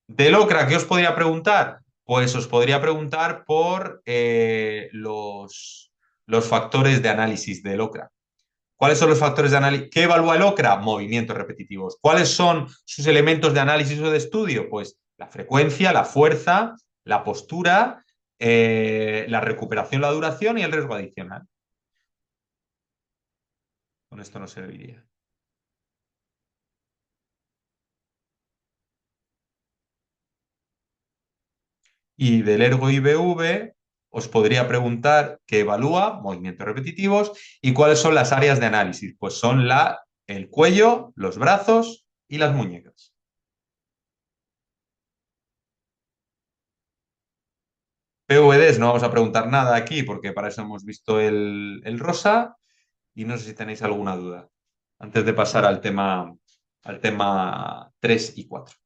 Del OCRA, ¿qué os podría preguntar? Pues os podría preguntar por los factores de análisis del OCRA. ¿Cuáles son los factores de análisis? ¿Qué evalúa el OCRA? Movimientos repetitivos. ¿Cuáles son sus elementos de análisis o de estudio? Pues la frecuencia, la fuerza, la postura, la recuperación, la duración y el riesgo adicional. Con esto nos serviría. Y del Ergo IBV os podría preguntar qué evalúa movimientos repetitivos y cuáles son las áreas de análisis. Pues son el cuello, los brazos y las muñecas. PVDs no vamos a preguntar nada aquí porque para eso hemos visto el rosa y no sé si tenéis alguna duda antes de pasar al tema 3 y 4.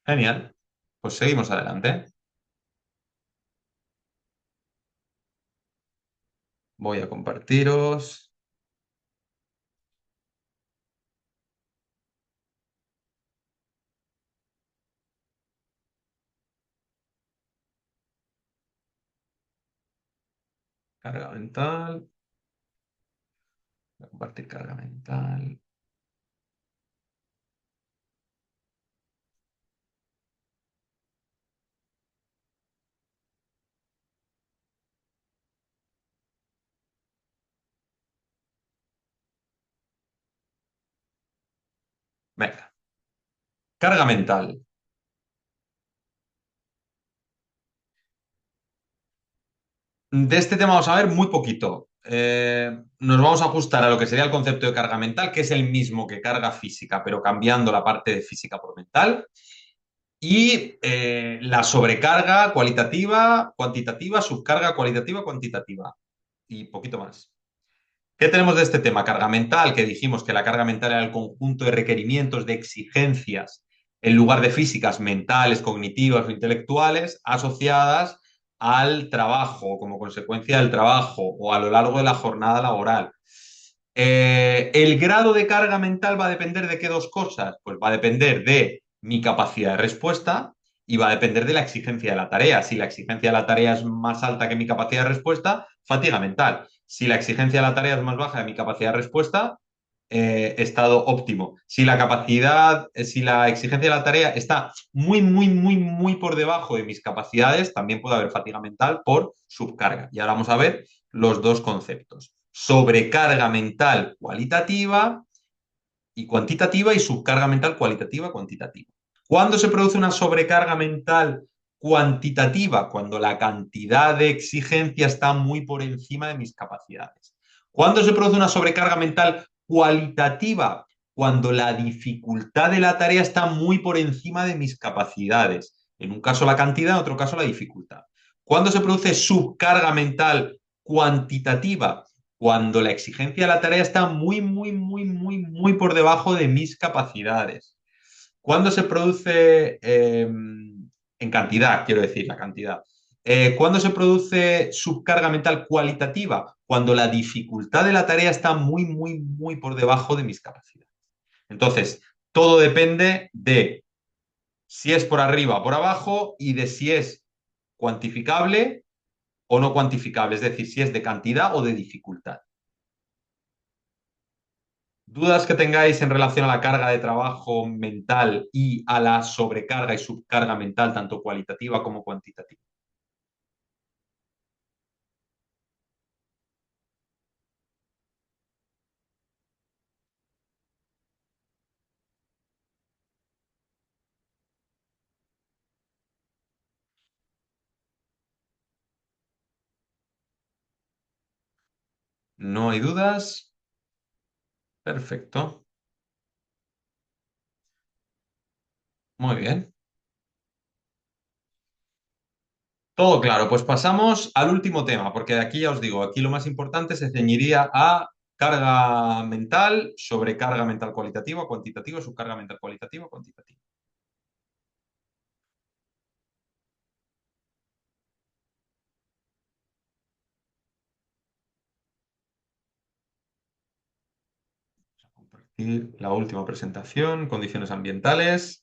Genial. Pues seguimos adelante. Voy a compartiros. Carga mental. Voy a compartir carga mental. Venga. Carga mental. De este tema vamos a ver muy poquito. Nos vamos a ajustar a lo que sería el concepto de carga mental, que es el mismo que carga física, pero cambiando la parte de física por mental. Y la sobrecarga cualitativa, cuantitativa, subcarga cualitativa, cuantitativa. Y poquito más. ¿Qué tenemos de este tema? Carga mental, que dijimos que la carga mental era el conjunto de requerimientos, de exigencias, en lugar de físicas, mentales, cognitivas o intelectuales, asociadas al trabajo, como consecuencia del trabajo o a lo largo de la jornada laboral. El grado de carga mental va a depender de qué dos cosas. Pues va a depender de mi capacidad de respuesta y va a depender de la exigencia de la tarea. Si la exigencia de la tarea es más alta que mi capacidad de respuesta, fatiga mental. Si la exigencia de la tarea es más baja de mi capacidad de respuesta, estado óptimo. Si la exigencia de la tarea está muy, muy, muy, muy por debajo de mis capacidades, también puede haber fatiga mental por subcarga. Y ahora vamos a ver los dos conceptos. Sobrecarga mental cualitativa y cuantitativa y subcarga mental cualitativa cuantitativa. ¿Cuándo se produce una sobrecarga mental cuantitativa? Cuando la cantidad de exigencia está muy por encima de mis capacidades. ¿Cuándo se produce una sobrecarga mental cualitativa? Cuando la dificultad de la tarea está muy por encima de mis capacidades. En un caso la cantidad, en otro caso la dificultad. ¿Cuándo se produce subcarga mental cuantitativa? Cuando la exigencia de la tarea está muy, muy, muy, muy, muy por debajo de mis capacidades. ¿Cuándo se produce, en cantidad, quiero decir, la cantidad? ¿Cuándo se produce subcarga mental cualitativa? Cuando la dificultad de la tarea está muy, muy, muy por debajo de mis capacidades. Entonces, todo depende de si es por arriba o por abajo y de si es cuantificable o no cuantificable, es decir, si es de cantidad o de dificultad. ¿Dudas que tengáis en relación a la carga de trabajo mental y a la sobrecarga y subcarga mental, tanto cualitativa como cuantitativa? ¿No hay dudas? Perfecto. Muy bien. Todo claro. Pues pasamos al último tema, porque de aquí ya os digo, aquí lo más importante se ceñiría a carga mental, sobrecarga mental cualitativa, cuantitativa, subcarga mental cualitativa, cuantitativa. Compartir la última presentación, condiciones ambientales.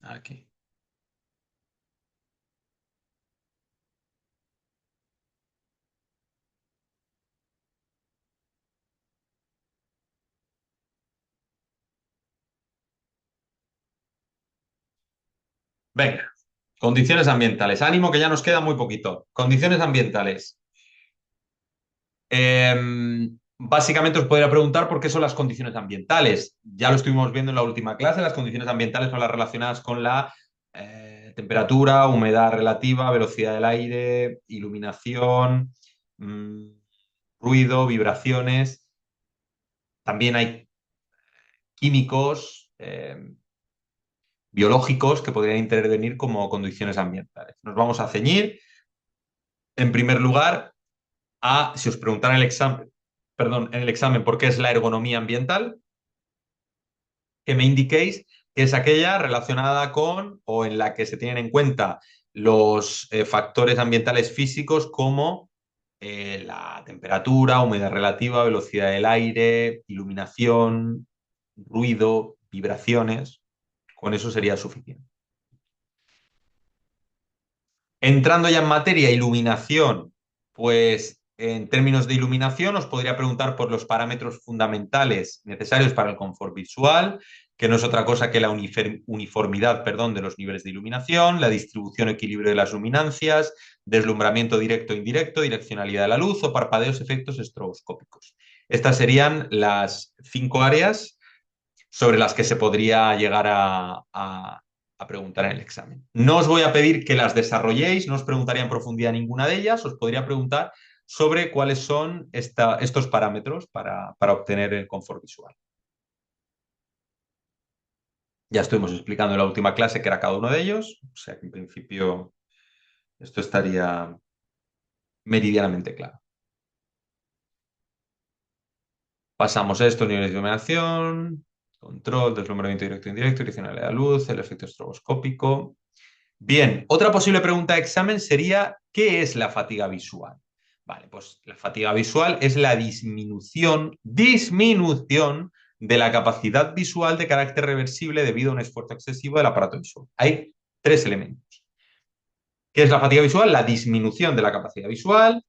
Aquí. Venga. Condiciones ambientales. Ánimo que ya nos queda muy poquito. Condiciones ambientales. básicamente os podría preguntar por qué son las condiciones ambientales. Ya lo estuvimos viendo en la última clase, las condiciones ambientales son las relacionadas con la temperatura, humedad relativa, velocidad del aire, iluminación, mm, ruido, vibraciones. También hay químicos biológicos que podrían intervenir como condiciones ambientales. Nos vamos a ceñir, en primer lugar, si os preguntaran en el examen por qué es la ergonomía ambiental, que me indiquéis que es aquella relacionada con o en la que se tienen en cuenta los factores ambientales físicos como la temperatura, humedad relativa, velocidad del aire, iluminación, ruido, vibraciones. Con eso sería suficiente. Entrando ya en materia, iluminación, pues en términos de iluminación os podría preguntar por los parámetros fundamentales necesarios para el confort visual, que no es otra cosa que la uniformidad, perdón, de los niveles de iluminación, la distribución o equilibrio de las luminancias, deslumbramiento directo e indirecto, direccionalidad de la luz o parpadeos, efectos estroboscópicos. Estas serían las 5 áreas sobre las que se podría llegar a preguntar en el examen. No os voy a pedir que las desarrolléis, no os preguntaría en profundidad ninguna de ellas, os podría preguntar sobre cuáles son estos parámetros para obtener el confort visual. Ya estuvimos explicando en la última clase qué era cada uno de ellos, o sea que en principio esto estaría meridianamente claro. Pasamos a estos niveles de iluminación, control, deslumbramiento directo e indirecto, direccionalidad de la luz, el efecto estroboscópico. Bien, otra posible pregunta de examen sería, ¿qué es la fatiga visual? Vale, pues la fatiga visual es la disminución de la capacidad visual de carácter reversible debido a un esfuerzo excesivo del aparato visual. Hay tres elementos. ¿Qué es la fatiga visual? La disminución de la capacidad visual,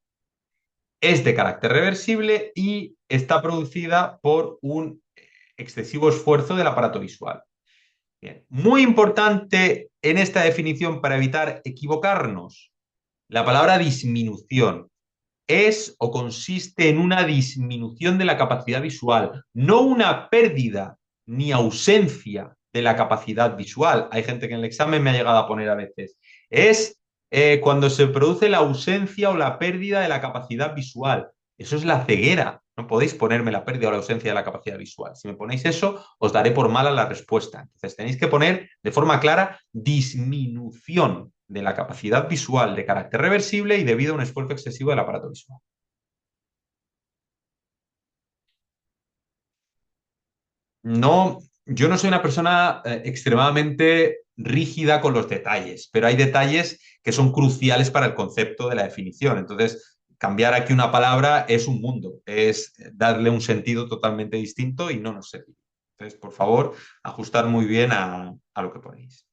es de carácter reversible y está producida por un excesivo esfuerzo del aparato visual. Bien. Muy importante en esta definición para evitar equivocarnos, la palabra disminución es o consiste en una disminución de la capacidad visual, no una pérdida ni ausencia de la capacidad visual. Hay gente que en el examen me ha llegado a poner a veces. Es cuando se produce la ausencia o la pérdida de la capacidad visual. Eso es la ceguera. No podéis ponerme la pérdida o la ausencia de la capacidad visual. Si me ponéis eso, os daré por mala la respuesta. Entonces tenéis que poner de forma clara disminución de la capacidad visual de carácter reversible y debido a un esfuerzo excesivo del aparato visual. No, yo no soy una persona extremadamente rígida con los detalles, pero hay detalles que son cruciales para el concepto de la definición. Entonces, cambiar aquí una palabra es un mundo, es darle un sentido totalmente distinto y no nos sirve. Entonces, por favor, ajustar muy bien a lo que ponéis.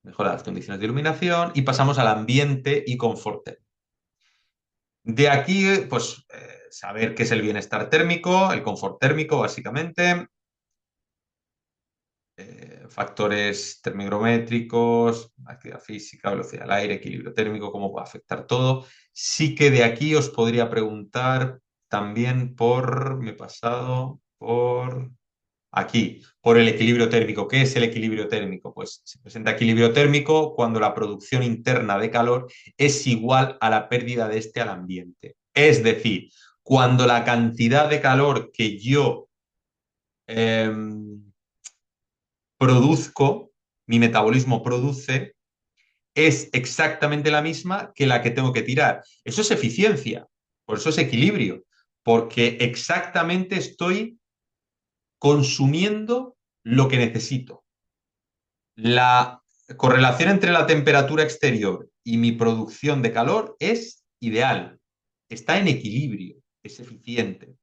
Mejora las condiciones de iluminación y pasamos al ambiente y confort. De aquí, pues, saber qué es el bienestar térmico, el confort térmico, básicamente, factores termohigrométricos, actividad física, velocidad del aire, equilibrio térmico, cómo puede afectar todo. Sí que de aquí os podría preguntar también me he pasado, por aquí, por el equilibrio térmico. ¿Qué es el equilibrio térmico? Pues se presenta equilibrio térmico cuando la producción interna de calor es igual a la pérdida de este al ambiente. Es decir, cuando la cantidad de calor que yo eh, produzco, mi metabolismo produce, es exactamente la misma que la que tengo que tirar. Eso es eficiencia, por eso es equilibrio, porque exactamente estoy consumiendo lo que necesito. La correlación entre la temperatura exterior y mi producción de calor es ideal, está en equilibrio, es eficiente.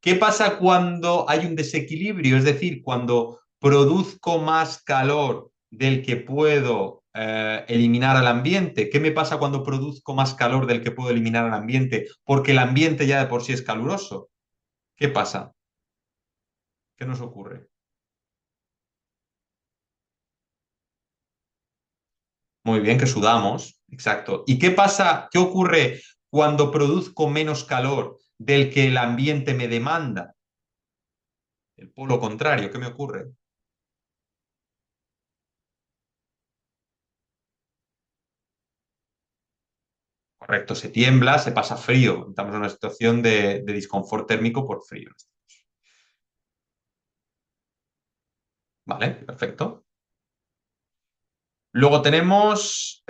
¿Qué pasa cuando hay un desequilibrio? Es decir, cuando produzco más calor del que puedo eliminar al ambiente. ¿Qué me pasa cuando produzco más calor del que puedo eliminar al ambiente? Porque el ambiente ya de por sí es caluroso. ¿Qué pasa? ¿Qué nos ocurre? Muy bien, que sudamos, exacto. ¿Y qué pasa? ¿Qué ocurre cuando produzco menos calor del que el ambiente me demanda? El polo contrario, ¿qué me ocurre? Correcto, se tiembla, se pasa frío. Estamos en una situación de disconfort térmico por frío. Vale, perfecto. Luego tenemos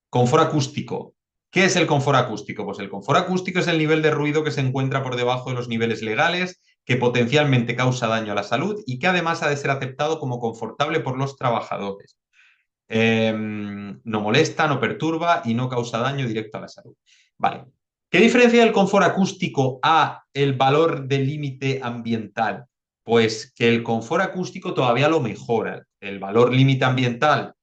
confort acústico. ¿Qué es el confort acústico? Pues el confort acústico es el nivel de ruido que se encuentra por debajo de los niveles legales, que potencialmente causa daño a la salud y que además ha de ser aceptado como confortable por los trabajadores. No molesta, no perturba y no causa daño directo a la salud. Vale. ¿Qué diferencia el confort acústico a el valor de límite ambiental? Pues que el confort acústico todavía lo mejora. El valor límite ambiental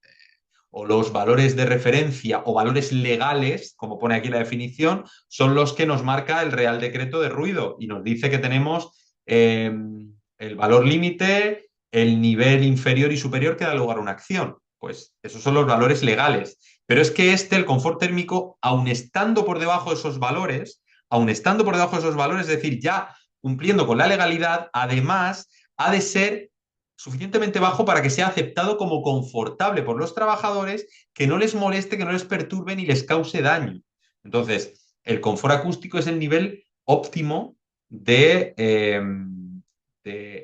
o los valores de referencia o valores legales, como pone aquí la definición, son los que nos marca el Real Decreto de Ruido y nos dice que tenemos el valor límite, el nivel inferior y superior que da lugar a una acción. Pues esos son los valores legales. Pero es que el confort térmico, aun estando por debajo de esos valores, aun estando por debajo de esos valores, es decir, ya cumpliendo con la legalidad, además ha de ser suficientemente bajo para que sea aceptado como confortable por los trabajadores, que no les moleste, que no les perturbe ni les cause daño. Entonces, el confort acústico es el nivel óptimo de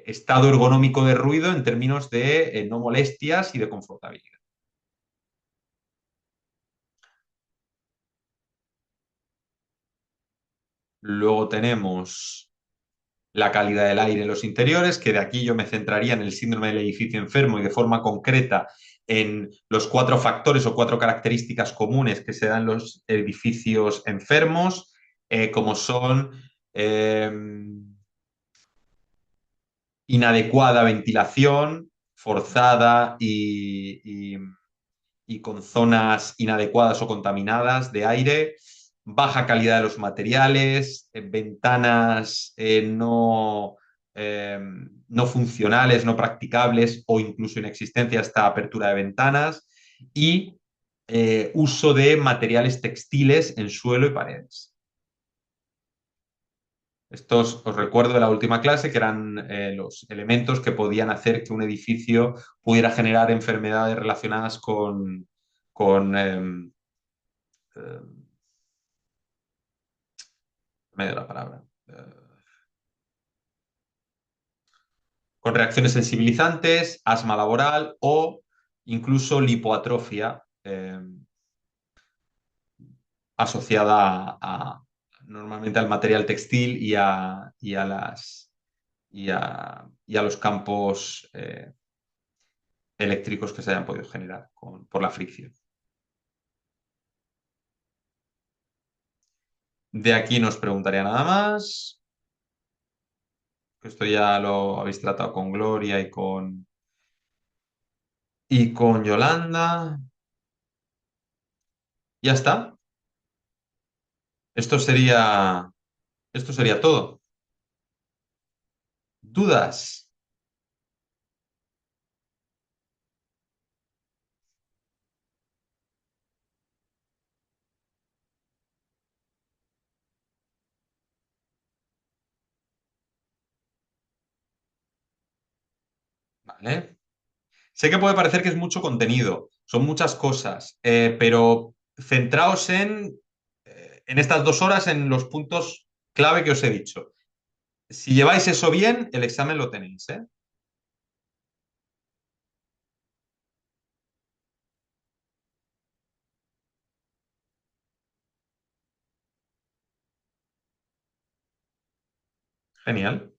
estado ergonómico de ruido en términos de no molestias y de confortabilidad. Luego tenemos la calidad del aire en los interiores, que de aquí yo me centraría en el síndrome del edificio enfermo y de forma concreta en los cuatro factores o cuatro características comunes que se dan en los edificios enfermos, como son eh, inadecuada ventilación, forzada y con zonas inadecuadas o contaminadas de aire, baja calidad de los materiales, ventanas eh, no funcionales, no practicables o incluso inexistencia esta apertura de ventanas y uso de materiales textiles en suelo y paredes. Estos os recuerdo de la última clase que eran los elementos que podían hacer que un edificio pudiera generar enfermedades relacionadas con eh, medio de la palabra, con reacciones sensibilizantes, asma laboral o incluso lipoatrofia asociada normalmente al material textil y a los campos eléctricos que se hayan podido generar por la fricción. De aquí no os preguntaría nada más. Esto ya lo habéis tratado con Gloria y con Yolanda. Ya está. Esto sería, esto sería todo. ¿Dudas? Vale. Sé que puede parecer que es mucho contenido, son muchas cosas, pero centraos en estas 2 horas en los puntos clave que os he dicho. Si lleváis eso bien, el examen lo tenéis, ¿eh? Genial.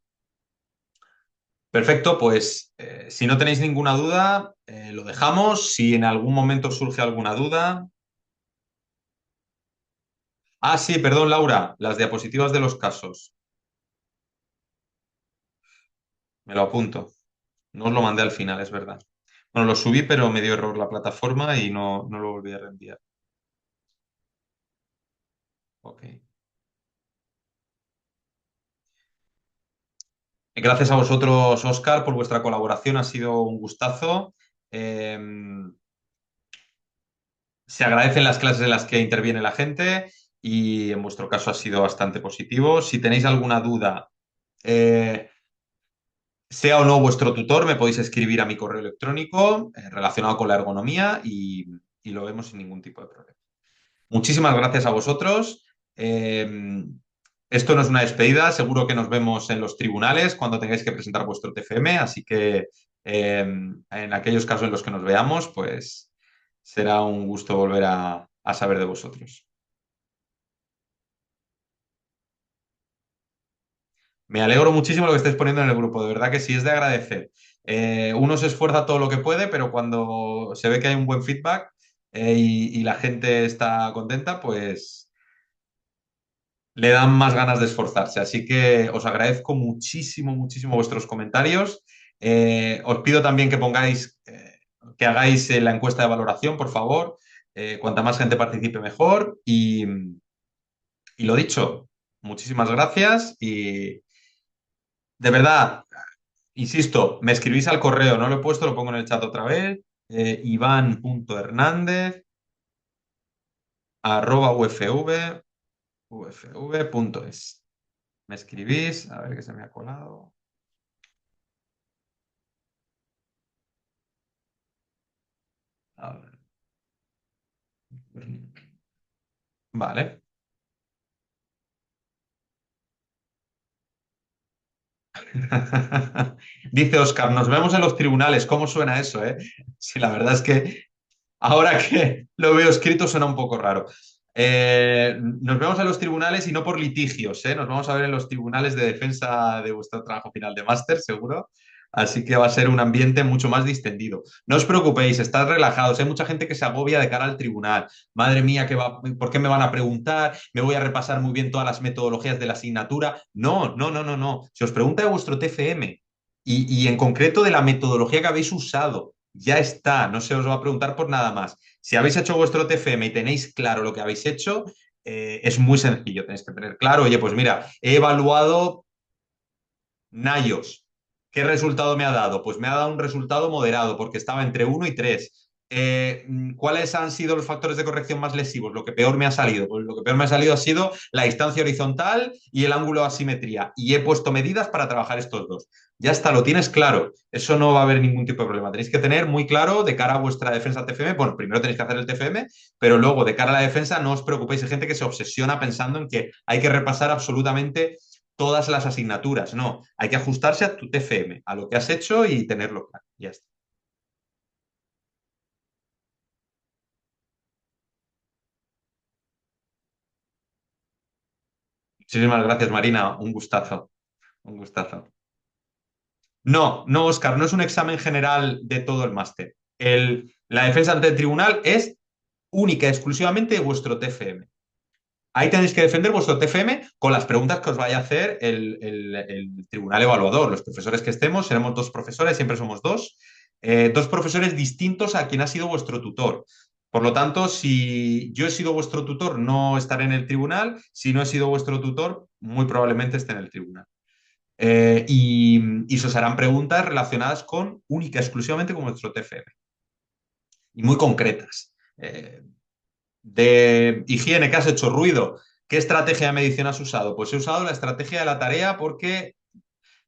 Perfecto, pues si no tenéis ninguna duda, lo dejamos. Si en algún momento surge alguna duda. Ah, sí, perdón, Laura, las diapositivas de los casos. Me lo apunto. No os lo mandé al final, es verdad. Bueno, lo subí, pero me dio error la plataforma y no lo volví a reenviar. Ok. Gracias a vosotros, Oscar, por vuestra colaboración. Ha sido un gustazo. Eh, Se agradecen las clases en las que interviene la gente y en vuestro caso ha sido bastante positivo. Si tenéis alguna duda, eh, sea o no vuestro tutor, me podéis escribir a mi correo electrónico relacionado con la ergonomía y lo vemos sin ningún tipo de problema. Muchísimas gracias a vosotros. Esto no es una despedida, seguro que nos vemos en los tribunales cuando tengáis que presentar vuestro TFM, así que en aquellos casos en los que nos veamos, pues será un gusto volver a saber de vosotros. Me alegro muchísimo lo que estáis poniendo en el grupo, de verdad que sí es de agradecer. Uno se esfuerza todo lo que puede, pero cuando se ve que hay un buen feedback y la gente está contenta, pues le dan más ganas de esforzarse. Así que os agradezco muchísimo, muchísimo vuestros comentarios. Os pido también que pongáis, que hagáis la encuesta de valoración, por favor. Cuanta más gente participe, mejor. Y lo dicho, muchísimas gracias y de verdad. Insisto, me escribís al correo, no lo he puesto, lo pongo en el chat otra vez. Iván.hernandez@ufv.es. Me escribís, a ver qué se me ha colado. A ver. Vale. Dice Oscar, nos vemos en los tribunales. ¿Cómo suena eso, eh? Sí, la verdad es que ahora que lo veo escrito suena un poco raro. Nos vemos en los tribunales y no por litigios, ¿eh? Nos vamos a ver en los tribunales de defensa de vuestro trabajo final de máster, seguro. Así que va a ser un ambiente mucho más distendido. No os preocupéis, estad relajados. Hay mucha gente que se agobia de cara al tribunal. Madre mía, ¿por qué me van a preguntar? ¿Me voy a repasar muy bien todas las metodologías de la asignatura? No, no, no, no, no. Se os pregunta de vuestro TFM y en concreto de la metodología que habéis usado. Ya está, no se os va a preguntar por nada más. Si habéis hecho vuestro TFM y tenéis claro lo que habéis hecho, es muy sencillo. Tenéis que tener claro, oye, pues mira, he evaluado Nayos. ¿Qué resultado me ha dado? Pues me ha dado un resultado moderado porque estaba entre 1 y 3. ¿Cuáles han sido los factores de corrección más lesivos? Lo que peor me ha salido. Pues lo que peor me ha salido ha sido la distancia horizontal y el ángulo de asimetría. Y he puesto medidas para trabajar estos dos. Ya está, lo tienes claro. Eso no va a haber ningún tipo de problema. Tenéis que tener muy claro de cara a vuestra defensa TFM. Bueno, primero tenéis que hacer el TFM, pero luego de cara a la defensa no os preocupéis. Hay gente que se obsesiona pensando en que hay que repasar absolutamente todas las asignaturas. No, hay que ajustarse a tu TFM, a lo que has hecho y tenerlo claro. Ya está. Muchísimas gracias, Marina. Un gustazo. Un gustazo. No, no, Oscar, no es un examen general de todo el máster. La defensa ante el tribunal es única y exclusivamente de vuestro TFM. Ahí tenéis que defender vuestro TFM con las preguntas que os vaya a hacer el tribunal evaluador. Los profesores que estemos, seremos dos profesores, siempre somos dos profesores distintos a quien ha sido vuestro tutor. Por lo tanto, si yo he sido vuestro tutor, no estaré en el tribunal. Si no he sido vuestro tutor, muy probablemente esté en el tribunal. Y se os harán preguntas relacionadas con única, exclusivamente con vuestro TFM y muy concretas. De higiene, ¿qué has hecho? Ruido. ¿Qué estrategia de medición has usado? Pues he usado la estrategia de la tarea porque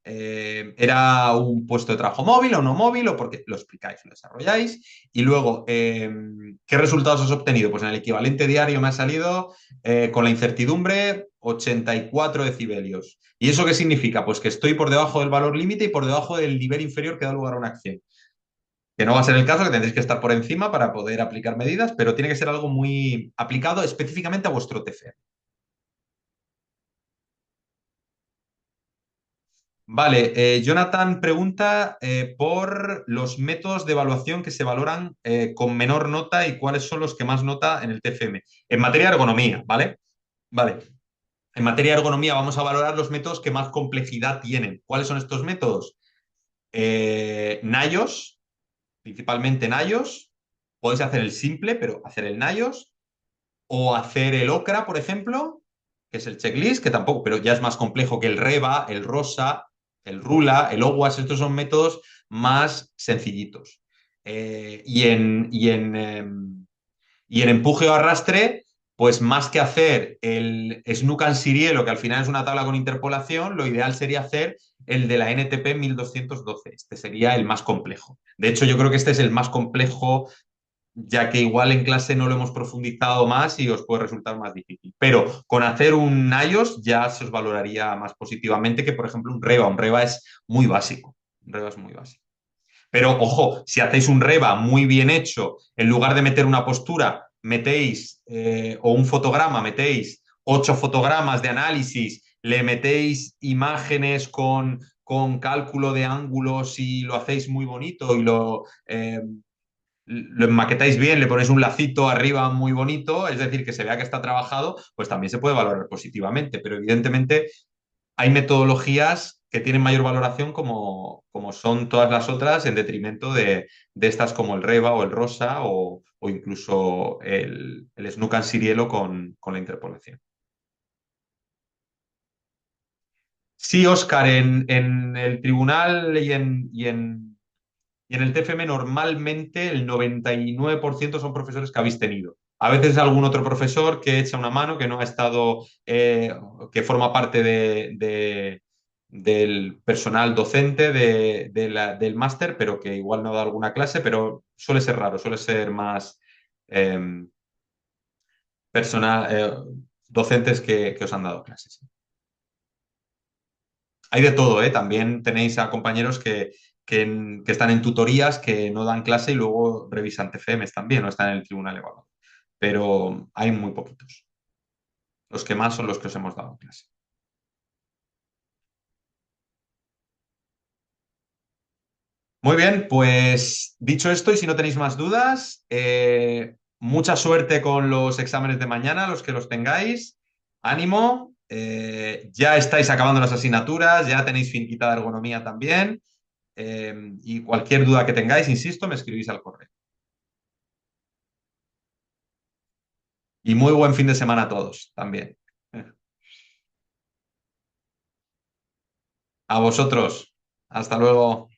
era un puesto de trabajo móvil o no móvil, o porque lo explicáis, lo desarrolláis. Y luego, ¿qué resultados has obtenido? Pues en el equivalente diario me ha salido con la incertidumbre 84 decibelios. ¿Y eso qué significa? Pues que estoy por debajo del valor límite y por debajo del nivel inferior que da lugar a una acción. Que no va a ser el caso, que tendréis que estar por encima para poder aplicar medidas, pero tiene que ser algo muy aplicado específicamente a vuestro TFM. Vale, Jonathan pregunta por los métodos de evaluación que se valoran con menor nota y cuáles son los que más nota en el TFM. En materia de ergonomía, ¿vale? Vale. En materia de ergonomía vamos a valorar los métodos que más complejidad tienen. ¿Cuáles son estos métodos? Nayos, principalmente Nayos. Podéis hacer el simple, pero hacer el Nayos. O hacer el OCRA, por ejemplo, que es el checklist, que tampoco, pero ya es más complejo que el REBA, el ROSA, el RULA, el OWASP. Estos son métodos más sencillitos. Y Y en empuje o arrastre, pues más que hacer el Snook and Sirielo, que al final es una tabla con interpolación, lo ideal sería hacer el de la NTP 1212. Este sería el más complejo. De hecho, yo creo que este es el más complejo, ya que igual en clase no lo hemos profundizado más y os puede resultar más difícil. Pero con hacer un IOS ya se os valoraría más positivamente que, por ejemplo, un REVA. Un REVA es muy básico. Un REVA es muy básico. Pero ojo, si hacéis un REVA muy bien hecho, en lugar de meter una postura, metéis, o un fotograma, metéis 8 fotogramas de análisis, le metéis imágenes con cálculo de ángulos y lo hacéis muy bonito y lo maquetáis bien, le ponéis un lacito arriba muy bonito, es decir, que se vea que está trabajado, pues también se puede valorar positivamente. Pero evidentemente hay metodologías que tienen mayor valoración como son todas las otras en detrimento de estas como el REVA o el ROSA o incluso el Snook and Sirielo con la interpolación. Sí, Óscar, en el tribunal y en el TFM normalmente el 99% son profesores que habéis tenido. A veces algún otro profesor que echa una mano, que no ha estado, que forma parte del personal docente del máster, pero que igual no ha dado alguna clase, pero suele ser raro, suele ser más eh, personal, docentes que os han dado clases. Hay de todo, ¿eh? También tenéis a compañeros que están en tutorías, que no dan clase y luego revisan TFMs también, o están en el tribunal evaluador. Pero hay muy poquitos. Los que más son los que os hemos dado clase. Muy bien, pues dicho esto, y si no tenéis más dudas, mucha suerte con los exámenes de mañana, los que los tengáis. Ánimo. Ya estáis acabando las asignaturas, ya tenéis finquita de ergonomía también. Y cualquier duda que tengáis, insisto, me escribís al correo. Y muy buen fin de semana a todos también. A vosotros. Hasta luego.